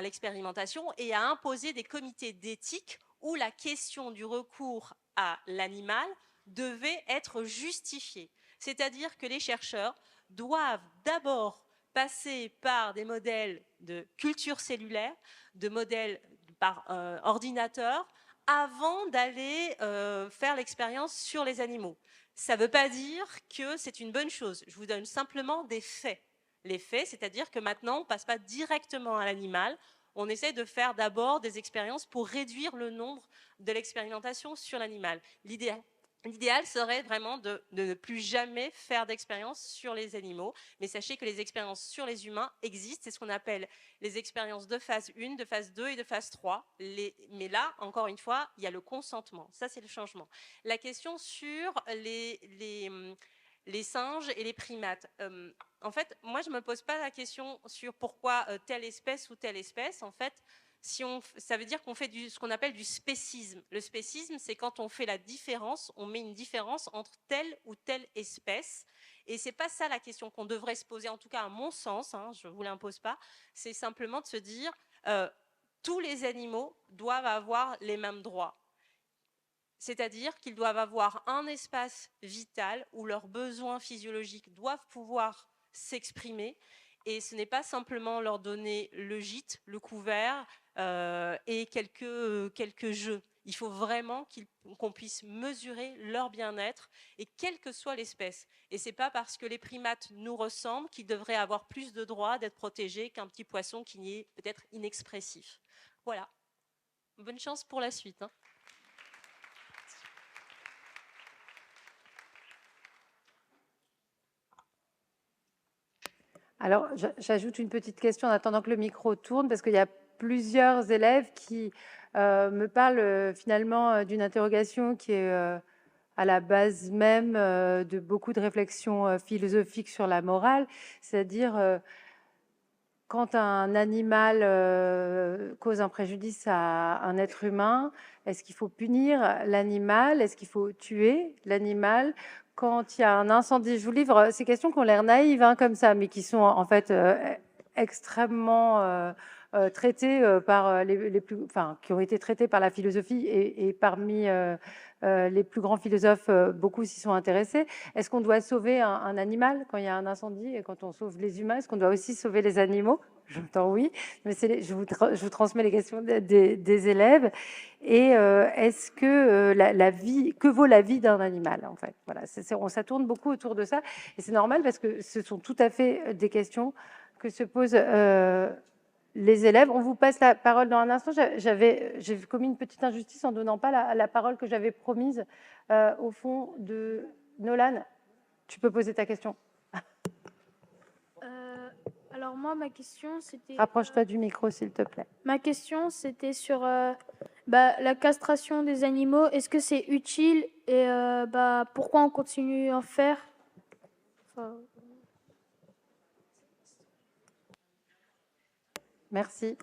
l'expérimentation et à imposer des comités d'éthique où la question du recours à l'animal devait être justifiée. C'est-à-dire que les chercheurs doivent d'abord passer par des modèles de culture cellulaire, de modèles par ordinateur, avant d'aller faire l'expérience sur les animaux. Ça ne veut pas dire que c'est une bonne chose. Je vous donne simplement des faits. Les faits, c'est-à-dire que maintenant, on ne passe pas directement à l'animal. On essaie de faire d'abord des expériences pour réduire le nombre de l'expérimentation sur l'animal. L'idéal serait vraiment de ne plus jamais faire d'expériences sur les animaux. Mais sachez que les expériences sur les humains existent. C'est ce qu'on appelle les expériences de phase 1, de phase 2 et de phase 3. Mais là, encore une fois, il y a le consentement. Ça, c'est le changement. La question sur les les singes et les primates. En fait, moi, je ne me pose pas la question sur pourquoi telle espèce ou telle espèce. En fait, ça veut dire qu'on fait ce qu'on appelle du spécisme. Le spécisme, c'est quand on fait la différence, on met une différence entre telle ou telle espèce. Et ce n'est pas ça la question qu'on devrait se poser, en tout cas à mon sens, hein, je ne vous l'impose pas, c'est simplement de se dire tous les animaux doivent avoir les mêmes droits. C'est-à-dire qu'ils doivent avoir un espace vital où leurs besoins physiologiques doivent pouvoir s'exprimer. Et ce n'est pas simplement leur donner le gîte, le couvert et quelques jeux. Il faut vraiment qu'on puisse mesurer leur bien-être, et quelle que soit l'espèce. Et ce n'est pas parce que les primates nous ressemblent qu'ils devraient avoir plus de droits d'être protégés qu'un petit poisson qui est peut-être inexpressif. Voilà. Bonne chance pour la suite, hein. Alors, j'ajoute une petite question en attendant que le micro tourne, parce qu'il y a plusieurs élèves qui me parlent finalement d'une interrogation qui est à la base même de beaucoup de réflexions philosophiques sur la morale, c'est-à-dire quand un animal cause un préjudice à un être humain, est-ce qu'il faut punir l'animal? Est-ce qu'il faut tuer l'animal? Quand il y a un incendie, je vous livre ces questions qui ont l'air naïves hein, comme ça, mais qui sont en fait extrêmement traitées par les plus, enfin, qui ont été traitées par la philosophie et parmi les plus grands philosophes, beaucoup s'y sont intéressés. Est-ce qu'on doit sauver un animal quand il y a un incendie, et quand on sauve les humains, est-ce qu'on doit aussi sauver les animaux? J'entends oui, mais je vous transmets les questions des élèves. Et est-ce que la vie, que vaut la vie d'un animal en fait? Voilà, ça tourne beaucoup autour de ça, et c'est normal parce que ce sont tout à fait des questions que se posent les élèves. On vous passe la parole dans un instant. J'ai commis une petite injustice en donnant pas la parole que j'avais promise au fond de Nolan. Tu peux poser ta question. Alors moi, ma question, c'était... Rapproche-toi du micro, s'il te plaît. Ma question, c'était sur la castration des animaux. Est-ce que c'est utile et pourquoi on continue à en faire? Merci.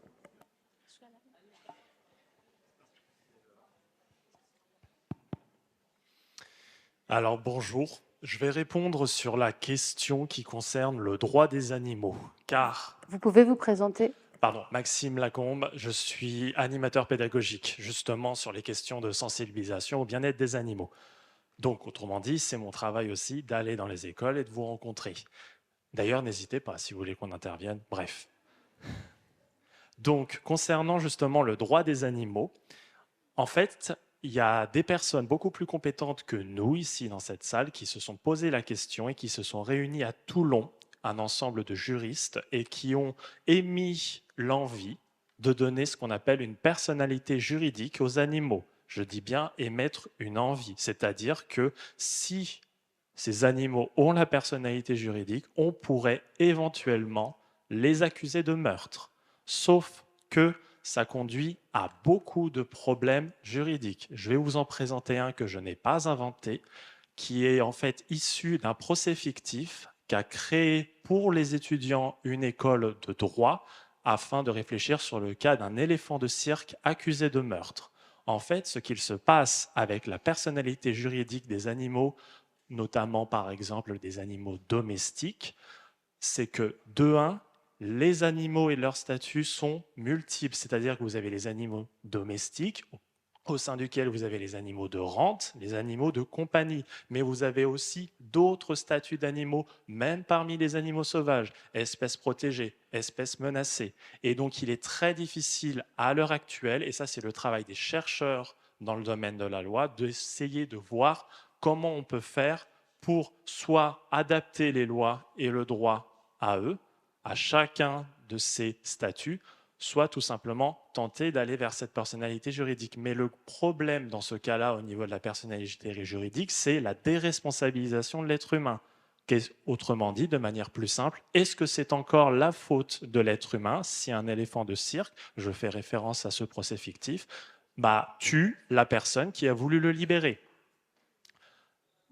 Alors bonjour, je vais répondre sur la question qui concerne le droit des animaux, car... Vous pouvez vous présenter? Pardon, Maxime Lacombe, je suis animateur pédagogique, justement sur les questions de sensibilisation au bien-être des animaux. Donc, autrement dit, c'est mon travail aussi d'aller dans les écoles et de vous rencontrer. D'ailleurs, n'hésitez pas si vous voulez qu'on intervienne, bref. Donc, concernant justement le droit des animaux, en fait, il y a des personnes beaucoup plus compétentes que nous, ici dans cette salle, qui se sont posé la question et qui se sont réunies à Toulon, un ensemble de juristes, et qui ont émis l'envie de donner ce qu'on appelle une personnalité juridique aux animaux. Je dis bien émettre une envie, c'est-à-dire que si ces animaux ont la personnalité juridique, on pourrait éventuellement les accuser de meurtre. Sauf que ça conduit à beaucoup de problèmes juridiques. Je vais vous en présenter un que je n'ai pas inventé, qui est en fait issu d'un procès fictif qu'a créé pour les étudiants une école de droit afin de réfléchir sur le cas d'un éléphant de cirque accusé de meurtre. En fait, ce qu'il se passe avec la personnalité juridique des animaux, notamment par exemple des animaux domestiques, c'est que de un, les animaux et leur statut sont multiples, c'est-à-dire que vous avez les animaux domestiques, au sein duquel vous avez les animaux de rente, les animaux de compagnie, mais vous avez aussi d'autres statuts d'animaux, même parmi les animaux sauvages, espèces protégées, espèces menacées. Et donc il est très difficile à l'heure actuelle, et ça c'est le travail des chercheurs dans le domaine de la loi, d'essayer de voir comment on peut faire pour soit adapter les lois et le droit à eux, à chacun de ces statuts, soit tout simplement tenter d'aller vers cette personnalité juridique. Mais le problème dans ce cas-là, au niveau de la personnalité juridique, c'est la déresponsabilisation de l'être humain. Autrement dit, de manière plus simple, est-ce que c'est encore la faute de l'être humain si un éléphant de cirque, je fais référence à ce procès fictif, tue la personne qui a voulu le libérer?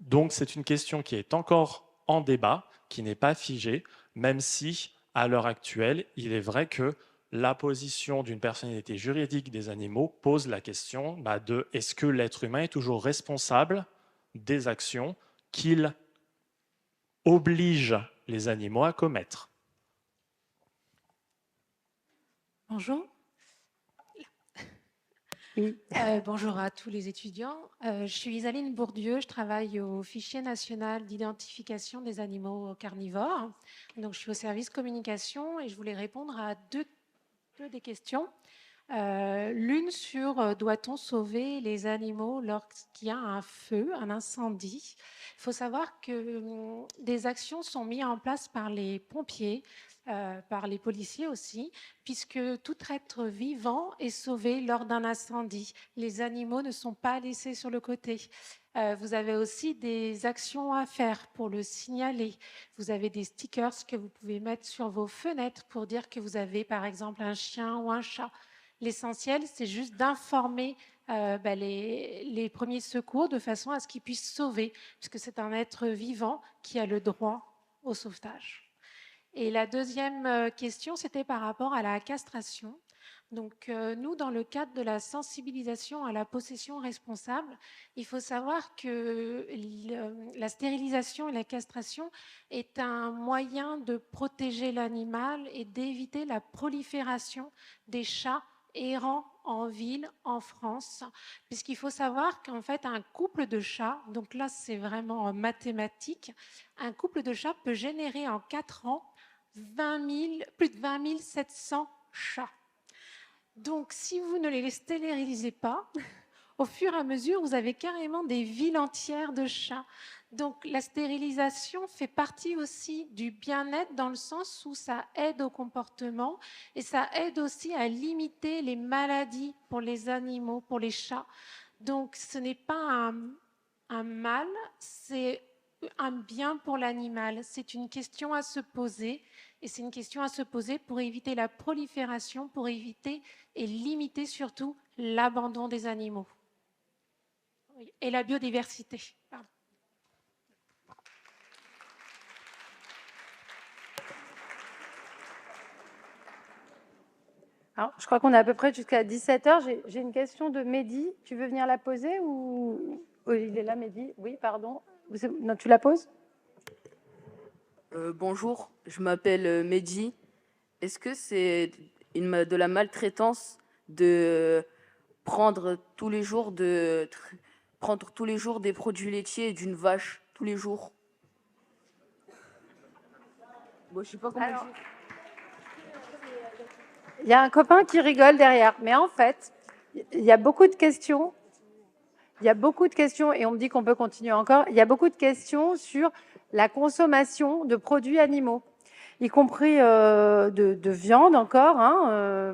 Donc c'est une question qui est encore en débat, qui n'est pas figée, même si, à l'heure actuelle, il est vrai que la position d'une personnalité juridique des animaux pose la question de est-ce que l'être humain est toujours responsable des actions qu'il oblige les animaux à commettre. Bonjour. Oui. Bonjour à tous les étudiants. Je suis Isaline Bourdieu, je travaille au Fichier national d'identification des animaux carnivores. Donc, je suis au service communication et je voulais répondre à deux des questions. L'une sur doit-on sauver les animaux lorsqu'il y a un feu, un incendie. Il faut savoir que des actions sont mises en place par les pompiers, par les policiers aussi, puisque tout être vivant est sauvé lors d'un incendie. Les animaux ne sont pas laissés sur le côté. Vous avez aussi des actions à faire pour le signaler. Vous avez des stickers que vous pouvez mettre sur vos fenêtres pour dire que vous avez par exemple un chien ou un chat. L'essentiel, c'est juste d'informer les premiers secours de façon à ce qu'ils puissent sauver, puisque c'est un être vivant qui a le droit au sauvetage. Et la deuxième question, c'était par rapport à la castration. Donc, nous, dans le cadre de la sensibilisation à la possession responsable, il faut savoir que la stérilisation et la castration est un moyen de protéger l'animal et d'éviter la prolifération des chats errants en ville, en France, puisqu'il faut savoir qu'en fait, un couple de chats, donc là, c'est vraiment mathématique, un couple de chats peut générer en 4 ans plus de 20 700 chats. Donc, si vous ne les stérilisez pas, au fur et à mesure, vous avez carrément des villes entières de chats. Donc, la stérilisation fait partie aussi du bien-être dans le sens où ça aide au comportement et ça aide aussi à limiter les maladies pour les animaux, pour les chats. Donc, ce n'est pas un mal, c'est un bien pour l'animal. C'est une question à se poser et c'est une question à se poser pour éviter la prolifération, pour éviter et limiter surtout l'abandon des animaux et la biodiversité. Pardon. Alors, je crois qu'on est à peu près jusqu'à 17h. J'ai une question de Mehdi. Tu veux venir la poser ou il est là, Mehdi? Oui, pardon. Non, tu la poses? Bonjour, je m'appelle Mehdi. Est-ce que c'est de la maltraitance de prendre tous les jours des produits laitiers d'une vache tous les jours? Bon, je sais pas comment. Alors, il y a un copain qui rigole derrière, mais en fait, il y a beaucoup de questions. Il y a beaucoup de questions, et on me dit qu'on peut continuer encore. Il y a beaucoup de questions sur la consommation de produits animaux, y compris de viande encore.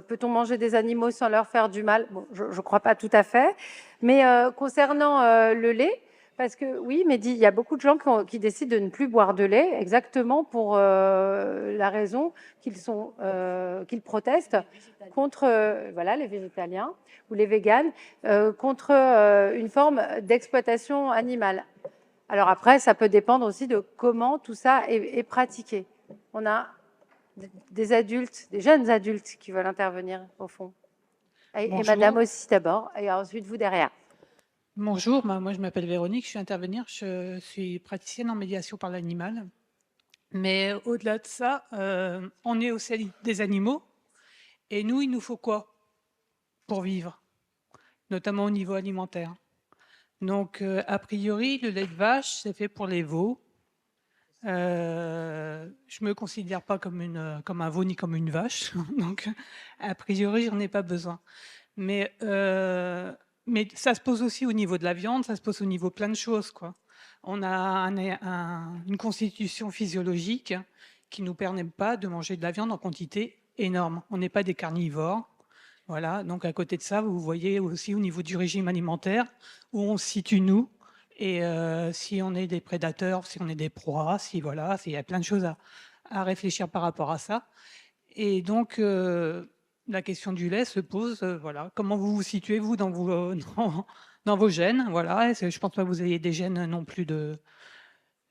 Peut-on manger des animaux sans leur faire du mal? Bon, je ne crois pas tout à fait. Mais concernant le lait, parce que oui, Mehdi, il y a beaucoup de gens qui décident de ne plus boire de lait, exactement pour la raison qu'ils protestent contre les végétaliens ou les véganes, contre une forme d'exploitation animale. Alors après, ça peut dépendre aussi de comment tout ça est pratiqué. On a des adultes, des jeunes adultes qui veulent intervenir au fond. Et madame aussi d'abord, et ensuite vous derrière. Bonjour, moi je m'appelle Véronique, je suis intervenir, je suis praticienne en médiation par l'animal. Mais au-delà de ça, on est au sein des animaux et nous, il nous faut quoi pour vivre, notamment au niveau alimentaire. Donc, a priori, le lait de vache, c'est fait pour les veaux. Je ne me considère pas comme un veau ni comme une vache, donc a priori, j'en ai pas besoin. Mais ça se pose aussi au niveau de la viande, ça se pose au niveau de plein de choses, quoi. On a une constitution physiologique qui ne nous permet pas de manger de la viande en quantité énorme. On n'est pas des carnivores. Voilà, donc à côté de ça, vous voyez aussi au niveau du régime alimentaire où on se situe nous, et si on est des prédateurs, si on est des proies, il y a plein de choses à réfléchir par rapport à ça. Et donc, la question du lait se pose. Voilà, comment vous vous situez, vous, dans dans vos gènes? Voilà, je pense pas que vous ayez des gènes non plus de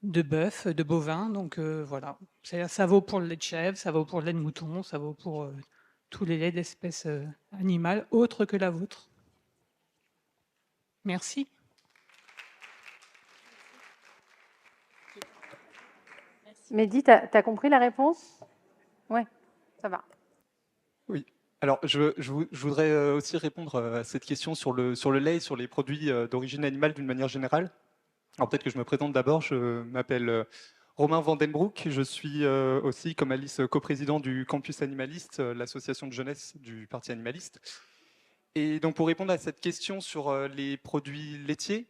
bœuf, de bovin. Donc voilà, ça vaut pour le lait de chèvre, ça vaut pour le lait de mouton, ça vaut pour tous les laits d'espèces animales autres que la vôtre. Merci. Mehdi, tu as compris la réponse? Oui, ça va. Oui. Alors, je voudrais aussi répondre à cette question sur le lait et sur les produits d'origine animale d'une manière générale. Alors, peut-être que je me présente d'abord. Je m'appelle Romain Vandenbroek. Je suis aussi, comme Alice, coprésident du Campus Animaliste, l'association de jeunesse du Parti animaliste. Et donc, pour répondre à cette question sur les produits laitiers,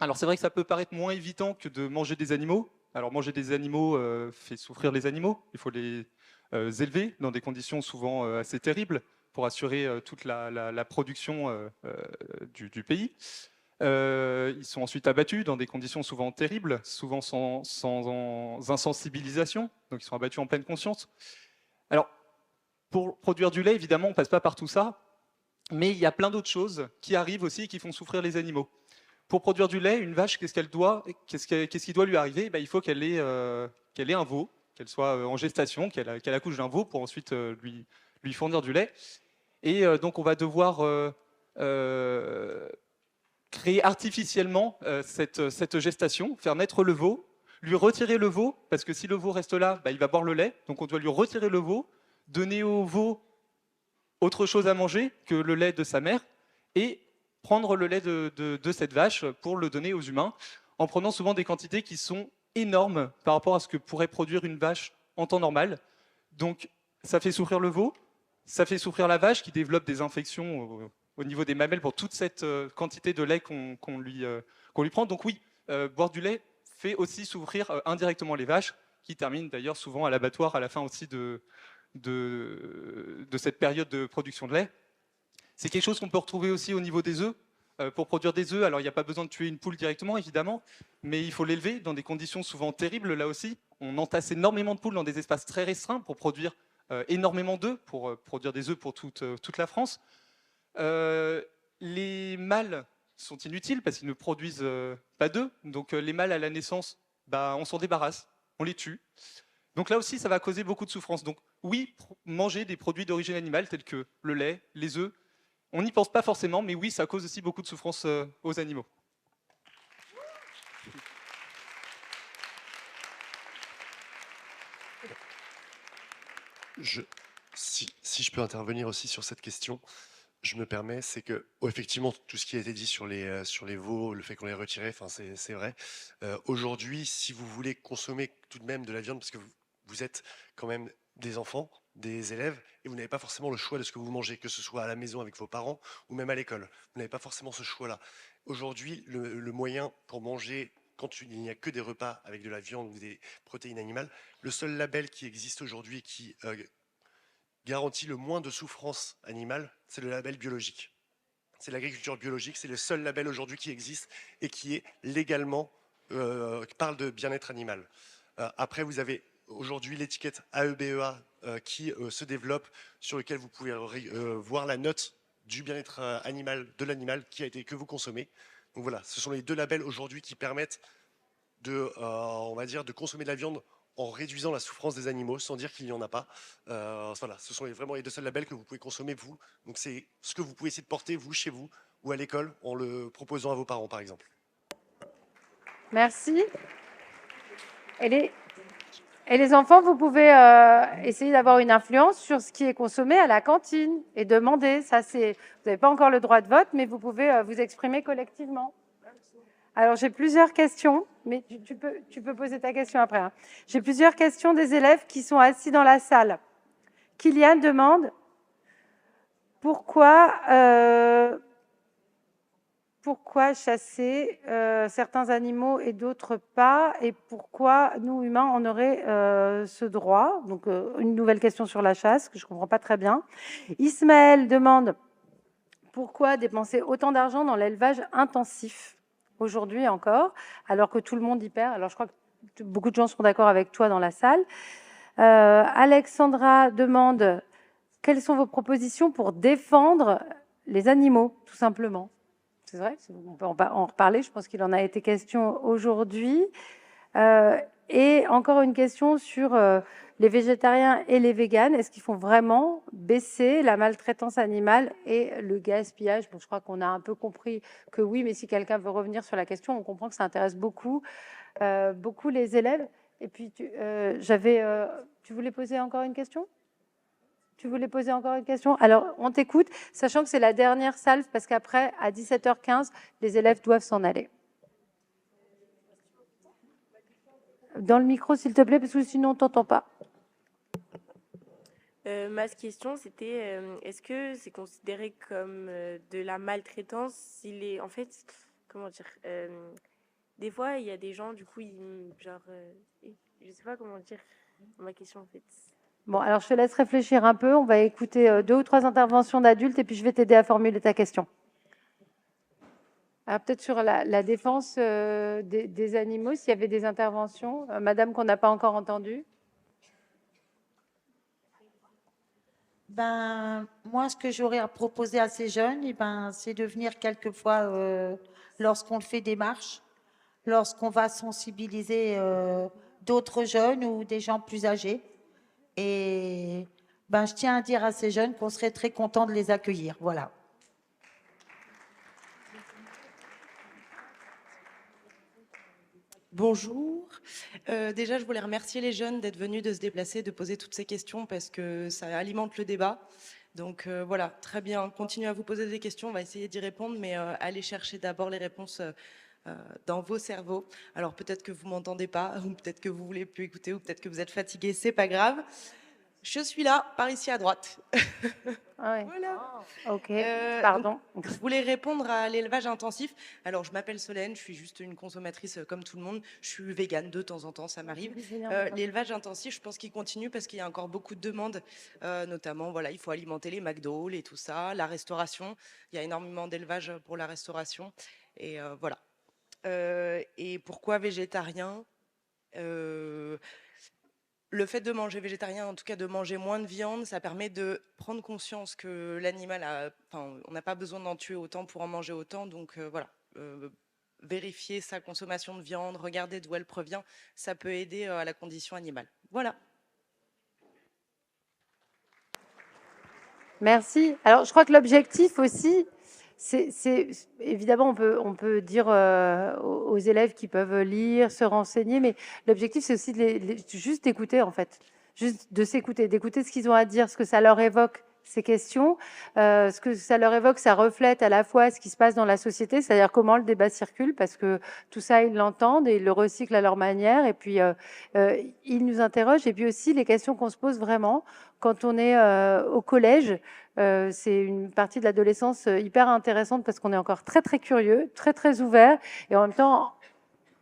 alors c'est vrai que ça peut paraître moins évident que de manger des animaux. Alors, manger des animaux fait souffrir les animaux. Il faut les élever dans des conditions souvent assez terribles pour assurer toute la production du pays. Ils sont ensuite abattus dans des conditions souvent terribles, souvent sans insensibilisation, donc ils sont abattus en pleine conscience. Alors, pour produire du lait, évidemment, on ne passe pas par tout ça, mais il y a plein d'autres choses qui arrivent aussi et qui font souffrir les animaux. Pour produire du lait, une vache, qu'est-ce qui doit lui arriver? Il faut qu'elle ait un veau, qu'elle soit en gestation, qu'elle accouche d'un veau pour ensuite lui fournir du lait. Et donc on va devoir créer artificiellement cette gestation, faire naître le veau, lui retirer le veau, parce que si le veau reste là, il va boire le lait, donc on doit lui retirer le veau, donner au veau autre chose à manger que le lait de sa mère, et prendre le lait de cette vache pour le donner aux humains, en prenant souvent des quantités qui sont énormes par rapport à ce que pourrait produire une vache en temps normal. Donc ça fait souffrir le veau, ça fait souffrir la vache qui développe des infections au niveau des mamelles pour toute cette quantité de lait qu'on lui prend. Donc oui, boire du lait fait aussi souffrir indirectement les vaches, qui terminent d'ailleurs souvent à l'abattoir à la fin aussi de cette période de production de lait. C'est quelque chose qu'on peut retrouver aussi au niveau des œufs. Pour produire des œufs, alors il n'y a pas besoin de tuer une poule directement, évidemment, mais il faut l'élever dans des conditions souvent terribles, là aussi. On entasse énormément de poules dans des espaces très restreints pour produire énormément d'œufs, pour produire des œufs pour toute la France. Les mâles sont inutiles parce qu'ils ne produisent pas d'œufs. Donc les mâles à la naissance, on s'en débarrasse, on les tue. Donc là aussi, ça va causer beaucoup de souffrance. Donc oui, manger des produits d'origine animale tels que le lait, les œufs, on n'y pense pas forcément, mais oui, ça cause aussi beaucoup de souffrance aux animaux. Si je peux intervenir aussi sur cette question, je me permets, c'est que effectivement tout ce qui a été dit sur les veaux, le fait qu'on les retirait, c'est vrai. Aujourd'hui, si vous voulez consommer tout de même de la viande, parce que vous êtes quand même des enfants, des élèves, et vous n'avez pas forcément le choix de ce que vous mangez, que ce soit à la maison avec vos parents ou même à l'école. Vous n'avez pas forcément ce choix-là. Aujourd'hui, le moyen pour manger, quand il n'y a que des repas avec de la viande ou des protéines animales, le seul label qui existe aujourd'hui qui garantit le moins de souffrance animale, c'est le label biologique. C'est l'agriculture biologique, c'est le seul label aujourd'hui qui existe et qui est légalement, qui parle de bien-être animal. Après, vous avez aujourd'hui l'étiquette AEBEA qui se développe, sur lequel vous pouvez voir la note du bien-être animal de l'animal que vous consommez. Donc voilà, ce sont les deux labels aujourd'hui qui permettent on va dire, de consommer de la viande en réduisant la souffrance des animaux, sans dire qu'il n'y en a pas. Voilà, ce sont vraiment les deux seuls labels que vous pouvez consommer vous. Donc c'est ce que vous pouvez essayer de porter vous chez vous ou à l'école en le proposant à vos parents par exemple. Merci. Et les enfants, vous pouvez essayer d'avoir une influence sur ce qui est consommé à la cantine et demander. Vous n'avez pas encore le droit de vote, mais vous pouvez vous exprimer collectivement. Alors, j'ai plusieurs questions, mais tu peux poser ta question après. Hein. J'ai plusieurs questions des élèves qui sont assis dans la salle. Kylian demande pourquoi chasser certains animaux et d'autres pas, et pourquoi nous, humains, on aurait ce droit. Donc, une nouvelle question sur la chasse, que je ne comprends pas très bien. Ismaël demande pourquoi dépenser autant d'argent dans l'élevage intensif, aujourd'hui encore, alors que tout le monde y perd. Alors, je crois que beaucoup de gens sont d'accord avec toi dans la salle. Alexandra demande quelles sont vos propositions pour défendre les animaux, tout simplement? C'est vrai, on peut en reparler, je pense qu'il en a été question aujourd'hui. Et encore une question sur les végétariens et les véganes. Est-ce qu'ils font vraiment baisser la maltraitance animale et le gaspillage? Bon, je crois qu'on a un peu compris que oui, mais si quelqu'un veut revenir sur la question, on comprend que ça intéresse beaucoup les élèves. Et puis, tu voulais poser encore une question? Tu voulais poser encore une question? Alors, on t'écoute, sachant que c'est la dernière salve, parce qu'après, à 17h15, les élèves doivent s'en aller. Dans le micro, s'il te plaît, parce que sinon, on ne t'entend pas. Ma question, c'était est-ce que c'est considéré comme de la maltraitance s'il est, en fait, comment dire, des fois, il y a des gens, du coup, je sais pas comment dire ma question, en fait. Bon, alors je te laisse réfléchir un peu. On va écouter 2 ou 3 interventions d'adultes et puis je vais t'aider à formuler ta question. Alors peut-être sur la défense des animaux, s'il y avait des interventions. Madame qu'on n'a pas encore entendue. Ben, moi, ce que j'aurais à proposer à ces jeunes, c'est de venir quelquefois, lorsqu'on fait des marches, lorsqu'on va sensibiliser d'autres jeunes ou des gens plus âgés. Et je tiens à dire à ces jeunes qu'on serait très content de les accueillir. Voilà. Bonjour. Déjà, je voulais remercier les jeunes d'être venus, de se déplacer, de poser toutes ces questions parce que ça alimente le débat. Donc voilà, très bien. Continuez à vous poser des questions, on va essayer d'y répondre, mais allez chercher d'abord les réponses dans vos cerveaux. Alors peut-être que vous m'entendez pas, ou peut-être que vous voulez plus écouter, ou peut-être que vous êtes fatigué, c'est pas grave. Je suis là, par ici à droite. Ah ouais. Voilà. Ok, pardon. Je voulais répondre à l'élevage intensif. Alors, je m'appelle Solène, je suis juste une consommatrice comme tout le monde. Je suis végane de temps en temps, ça m'arrive. L'élevage intensif, je pense qu'il continue parce qu'il y a encore beaucoup de demandes, notamment, voilà, il faut alimenter les McDo, et tout ça, la restauration. Il y a énormément d'élevage pour la restauration. Et voilà. Et pourquoi végétarien? Le fait de manger végétarien, en tout cas de manger moins de viande, ça permet de prendre conscience que l'animal on n'a pas besoin d'en tuer autant pour en manger autant. Donc voilà, vérifier sa consommation de viande, regarder d'où elle provient, ça peut aider à la condition animale. Voilà. Merci. Alors, je crois que l'objectif aussi, c'est évidemment, on peut dire aux élèves qui peuvent lire, se renseigner, mais l'objectif, c'est aussi juste d'écouter, en fait, juste de s'écouter, d'écouter ce qu'ils ont à dire, ce que ça leur évoque, ces questions, ce que ça leur évoque, ça reflète à la fois ce qui se passe dans la société, c'est-à-dire comment le débat circule, parce que tout ça, ils l'entendent et ils le recyclent à leur manière, et puis ils nous interrogent, et puis aussi les questions qu'on se pose vraiment quand on est au collège. C'est une partie de l'adolescence hyper intéressante parce qu'on est encore très très curieux, très très ouvert, et en même temps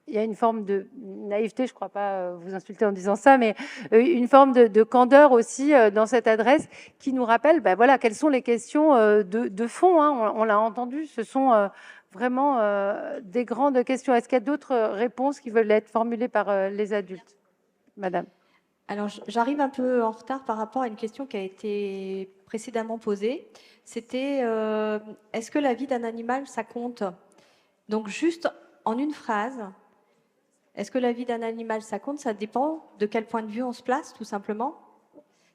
il y a une forme de naïveté, je ne crois pas vous insulter en disant ça, mais une forme de candeur aussi dans cette adresse qui nous rappelle voilà, quelles sont les questions de fond, hein, on l'a entendu, ce sont vraiment des grandes questions. Est-ce qu'il y a d'autres réponses qui veulent être formulées par les adultes? Madame. Alors, j'arrive un peu en retard par rapport à une question qui a été précédemment posée. C'était est-ce que la vie d'un animal, ça compte? Donc, juste en une phrase, est-ce que la vie d'un animal, ça compte? Ça dépend de quel point de vue on se place, tout simplement.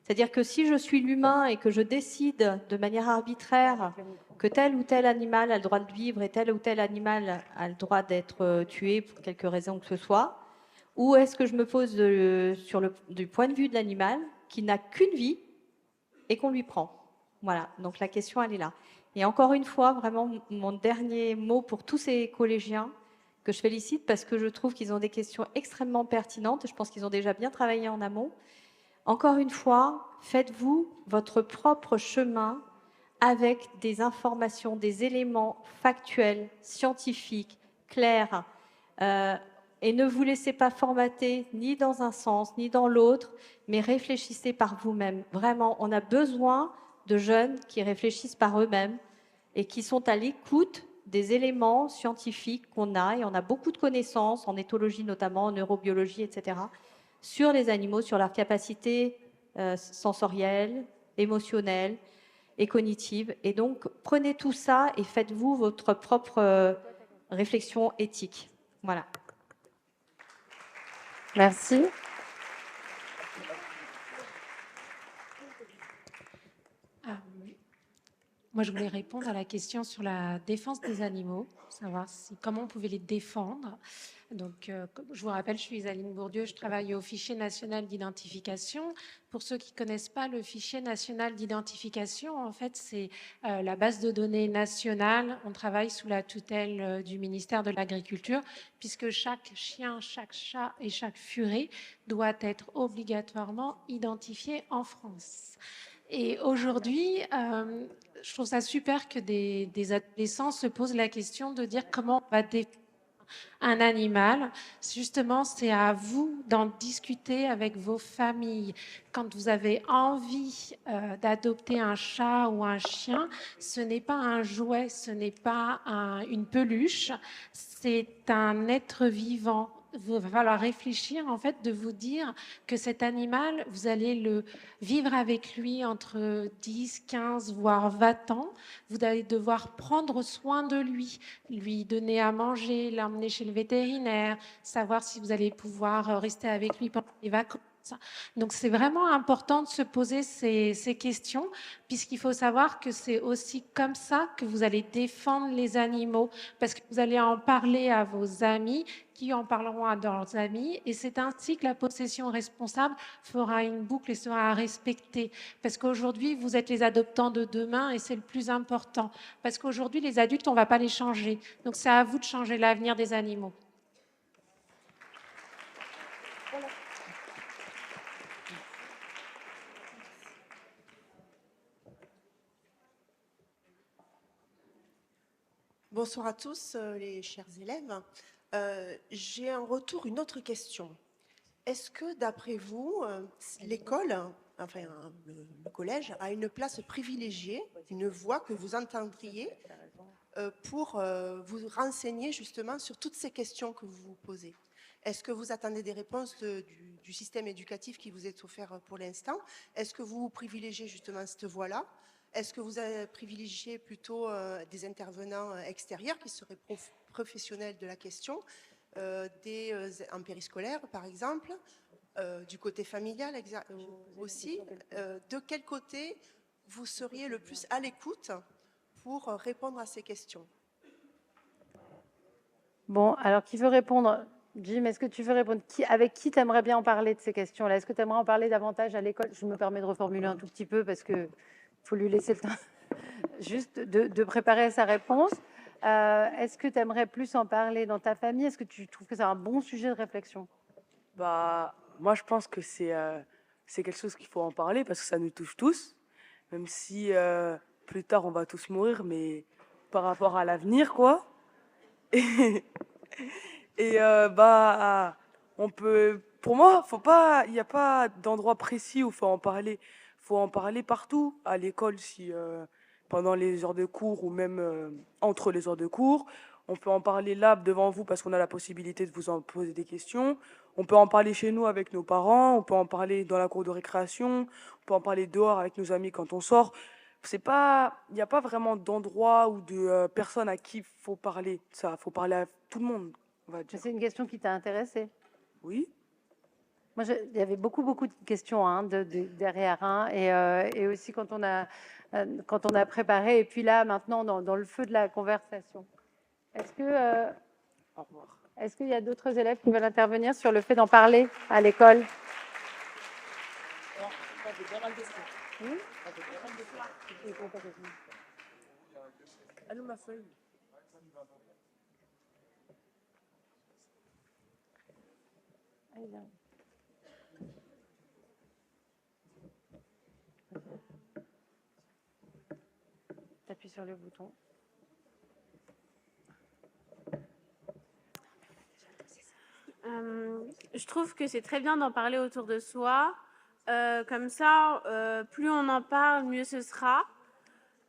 C'est-à-dire que si je suis l'humain et que je décide de manière arbitraire que tel ou tel animal a le droit de vivre et tel ou tel animal a le droit d'être tué pour quelque raison que ce soit, ou est-ce que je me pose du point de vue de l'animal qui n'a qu'une vie et qu'on lui prend? Voilà, donc la question, elle est là. Et encore une fois, vraiment, mon dernier mot pour tous ces collégiens que je félicite parce que je trouve qu'ils ont des questions extrêmement pertinentes. Je pense qu'ils ont déjà bien travaillé en amont. Encore une fois, faites-vous votre propre chemin avec des informations, des éléments factuels, scientifiques, clairs, et ne vous laissez pas formater ni dans un sens ni dans l'autre, mais réfléchissez par vous-même. Vraiment, on a besoin de jeunes qui réfléchissent par eux-mêmes et qui sont à l'écoute des éléments scientifiques qu'on a, et on a beaucoup de connaissances, en éthologie notamment, en neurobiologie, etc., sur les animaux, sur leur capacité sensorielle, émotionnelle et cognitive. Et donc, prenez tout ça et faites-vous votre propre réflexion éthique. Voilà. Merci. Moi, je voulais répondre à la question sur la défense des animaux, savoir comment on pouvait les défendre. Donc, je vous rappelle, je suis Isaline Bourdieu, je travaille au Fichier national d'identification. Pour ceux qui ne connaissent pas le Fichier national d'identification, en fait, c'est la base de données nationale. On travaille sous la tutelle du ministère de l'Agriculture, puisque chaque chien, chaque chat et chaque furet doit être obligatoirement identifié en France. Et aujourd'hui, je trouve ça super que des adolescents se posent la question de dire comment on va défendre un animal. Justement, c'est à vous d'en discuter avec vos familles. Quand vous avez envie d'adopter un chat ou un chien, ce n'est pas un jouet, ce n'est pas une peluche, c'est un être vivant. Il va falloir réfléchir, en fait, de vous dire que cet animal, vous allez le vivre avec lui entre 10, 15, voire 20 ans. Vous allez devoir prendre soin de lui donner à manger, l'emmener chez le vétérinaire, savoir si vous allez pouvoir rester avec lui pendant les vacances. Donc, c'est vraiment important de se poser ces questions, puisqu'il faut savoir que c'est aussi comme ça que vous allez défendre les animaux, parce que vous allez en parler à vos amis, qui en parleront à leurs amis, et c'est ainsi que la possession responsable fera une boucle et sera respectée. Parce qu'aujourd'hui, vous êtes les adoptants de demain, et c'est le plus important. Parce qu'aujourd'hui, les adultes, on ne va pas les changer. Donc, c'est à vous de changer l'avenir des animaux. Bonsoir à tous, les chers élèves. J'ai en retour une autre question. Est-ce que, d'après vous, l'école, enfin le collège, a une place privilégiée, une voix que vous entendriez pour vous renseigner justement sur toutes ces questions que vous vous posez? Est-ce que vous attendez des réponses du système éducatif qui vous est offert pour l'instant? Est-ce que vous privilégiez justement cette voie-là? Est-ce que vous avez privilégié plutôt des intervenants extérieurs qui seraient professionnels de la question, en périscolaire par exemple, du côté familial aussi? De quel côté vous seriez le plus à l'écoute pour répondre à ces questions? Bon, alors qui veut répondre? Jim, est-ce que tu veux répondre? Avec qui tu aimerais bien en parler de ces questions-là? Est-ce que tu aimerais en parler davantage à l'école? Je me permets de reformuler un tout petit peu parce qu'il faut lui laisser le temps juste de préparer sa réponse. Est-ce que tu aimerais plus en parler dans ta famille? Est-ce que tu trouves que c'est un bon sujet de réflexion? Bah, moi, je pense que c'est quelque chose qu'il faut en parler parce que ça nous touche tous, même si plus tard on va tous mourir, mais par rapport à l'avenir, quoi. Et on peut, pour moi, il n'y a pas d'endroit précis où faut en parler. Faut en parler partout, à l'école, si pendant les heures de cours ou même entre les heures de cours. On peut en parler là devant vous parce qu'on a la possibilité de vous en poser des questions. On peut en parler chez nous avec nos parents. On peut en parler dans la cour de récréation. On peut en parler dehors avec nos amis quand on sort. Il n'y a pas vraiment d'endroit ou de personne à qui faut parler. Ça, faut parler à tout le monde, on va dire. C'est une question qui t'a intéressée? Oui. Moi, il y avait beaucoup de questions derrière, et aussi quand on a préparé, et puis là, maintenant, dans le feu de la conversation. Est-ce qu'il y a d'autres élèves qui veulent intervenir sur le fait d'en parler à l'école? T'appuies sur le bouton. Je trouve que c'est très bien d'en parler autour de soi. Comme ça, plus on en parle, mieux ce sera.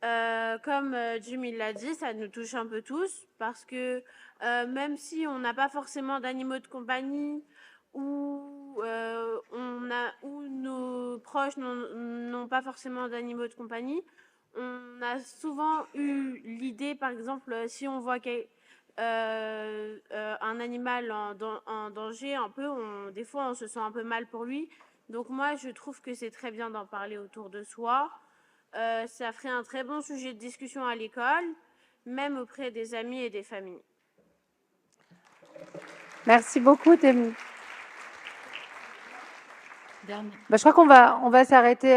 Comme Jim l'a dit, ça nous touche un peu tous parce que même si on n'a pas forcément d'animaux de compagnie où, où nos proches n'ont pas forcément d'animaux de compagnie. On a souvent eu l'idée, par exemple, si on voit un animal en danger, un peu, des fois on se sent un peu mal pour lui. Donc moi, je trouve que c'est très bien d'en parler autour de soi. Ça ferait un très bon sujet de discussion à l'école, même auprès des amis et des familles. Merci beaucoup, Thémy. Je crois qu'on va s'arrêter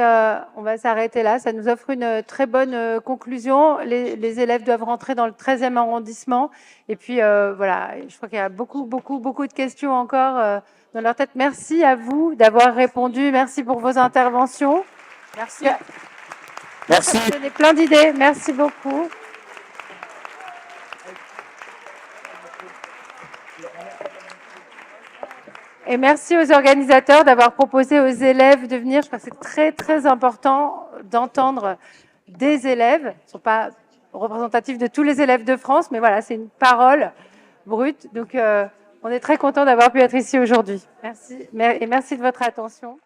là. Ça nous offre une très bonne conclusion. Les élèves doivent rentrer dans le 13e arrondissement. Et puis, voilà, je crois qu'il y a beaucoup de questions encore dans leur tête. Merci à vous d'avoir répondu. Merci pour vos interventions. Merci. Merci. Vous avez donné plein d'idées. Merci beaucoup. Et merci aux organisateurs d'avoir proposé aux élèves de venir. Je crois que c'est très, très important d'entendre des élèves. Ils ne sont pas représentatifs de tous les élèves de France, mais voilà, c'est une parole brute. Donc, on est très content d'avoir pu être ici aujourd'hui. Merci. Et merci de votre attention.